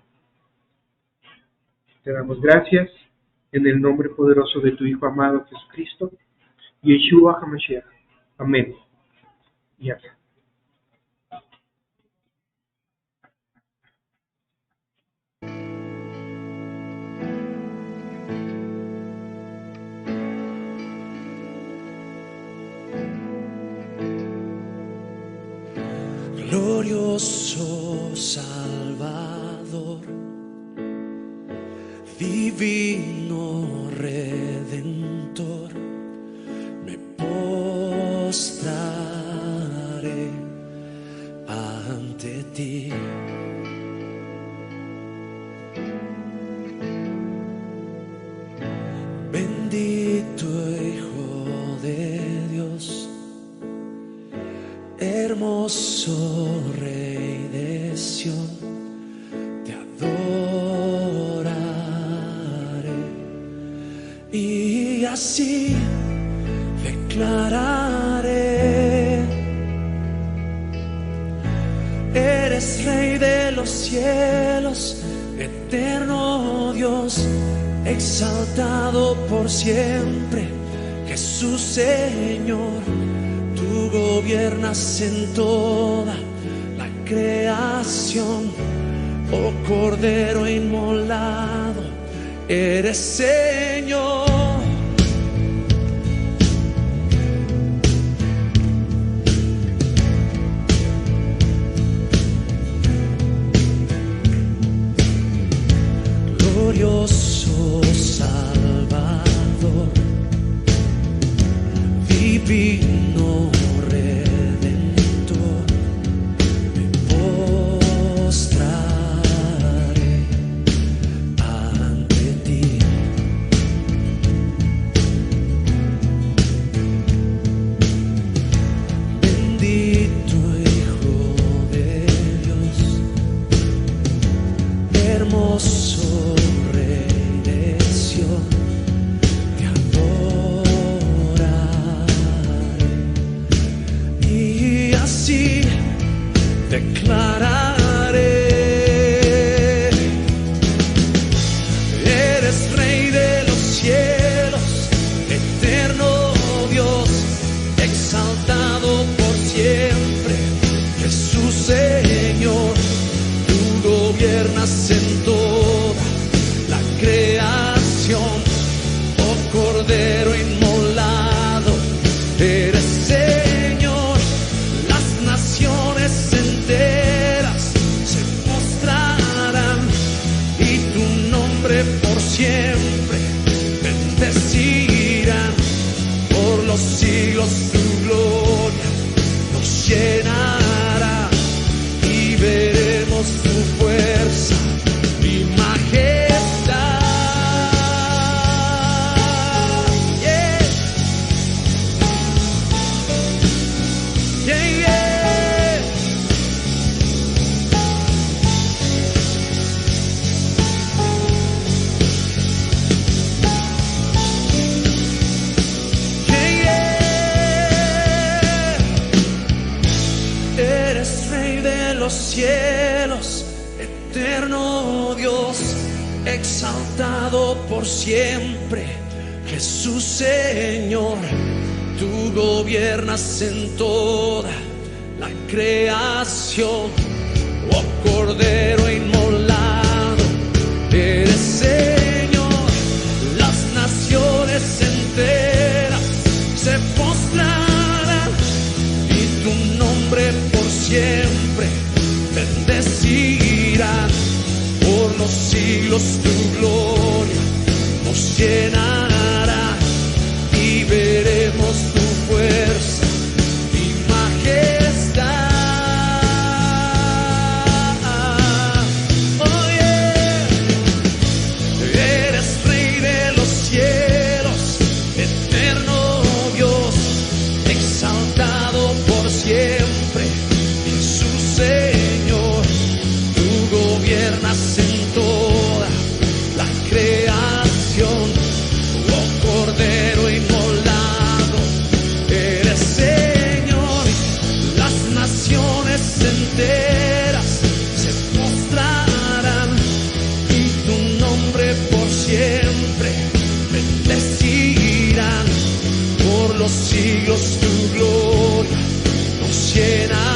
Te damos gracias en el nombre poderoso de tu Hijo amado Jesucristo, Yeshua HaMashiach. Amén. Y amén. Glorioso Salvador, divino Redentor, me postraré ante ti. Bendito Hijo de Dios, hermoso Rey de Sión, te adoraré y así declararé: eres Rey de los cielos, eterno Dios, exaltado por siempre, Jesús Señor. Tú gobiernas en toda la creación, oh Cordero inmolado, eres Señor. divino Redentor, me postraré ante ti. Bendito Hijo de Dios, hermoso Rey de Sión, te adoraré y así declararé: eres Rey de los cielos, eterno Dios, exaltado por siempre, Jesús Señor. Tú gobiernas en toda la creación, oh Cordero inmolado, eres Señor. Las naciones enteras se postrarán y tu nombre por siempre bendecirán. Por los siglos tu gloria nos llenará y veremos tu fuerza y majestad. Yeah. Yeah, yeah. Eres Rey de los cielos, eterno Dios, exaltado por siempre, Jesús Señor. Tú gobiernas en toda la creación, oh Cordero inmolado, eres Señor. Las naciones enteras se postrarán y tu nombre por siempre bendecirán. Por los siglos tu gloria nos llenará y veremos tu fuerza y majestad. Oh yeah. Eres Rey de los cielos, eterno Dios, exaltado por siempre, Jesús Señor. Tú gobiernas en toda la creación, oh Cordero inmolado, eres Señor. Las naciones enteras se postrarán y tu nombre por siempre bendecirán. Por los siglos tu gloria nos llenará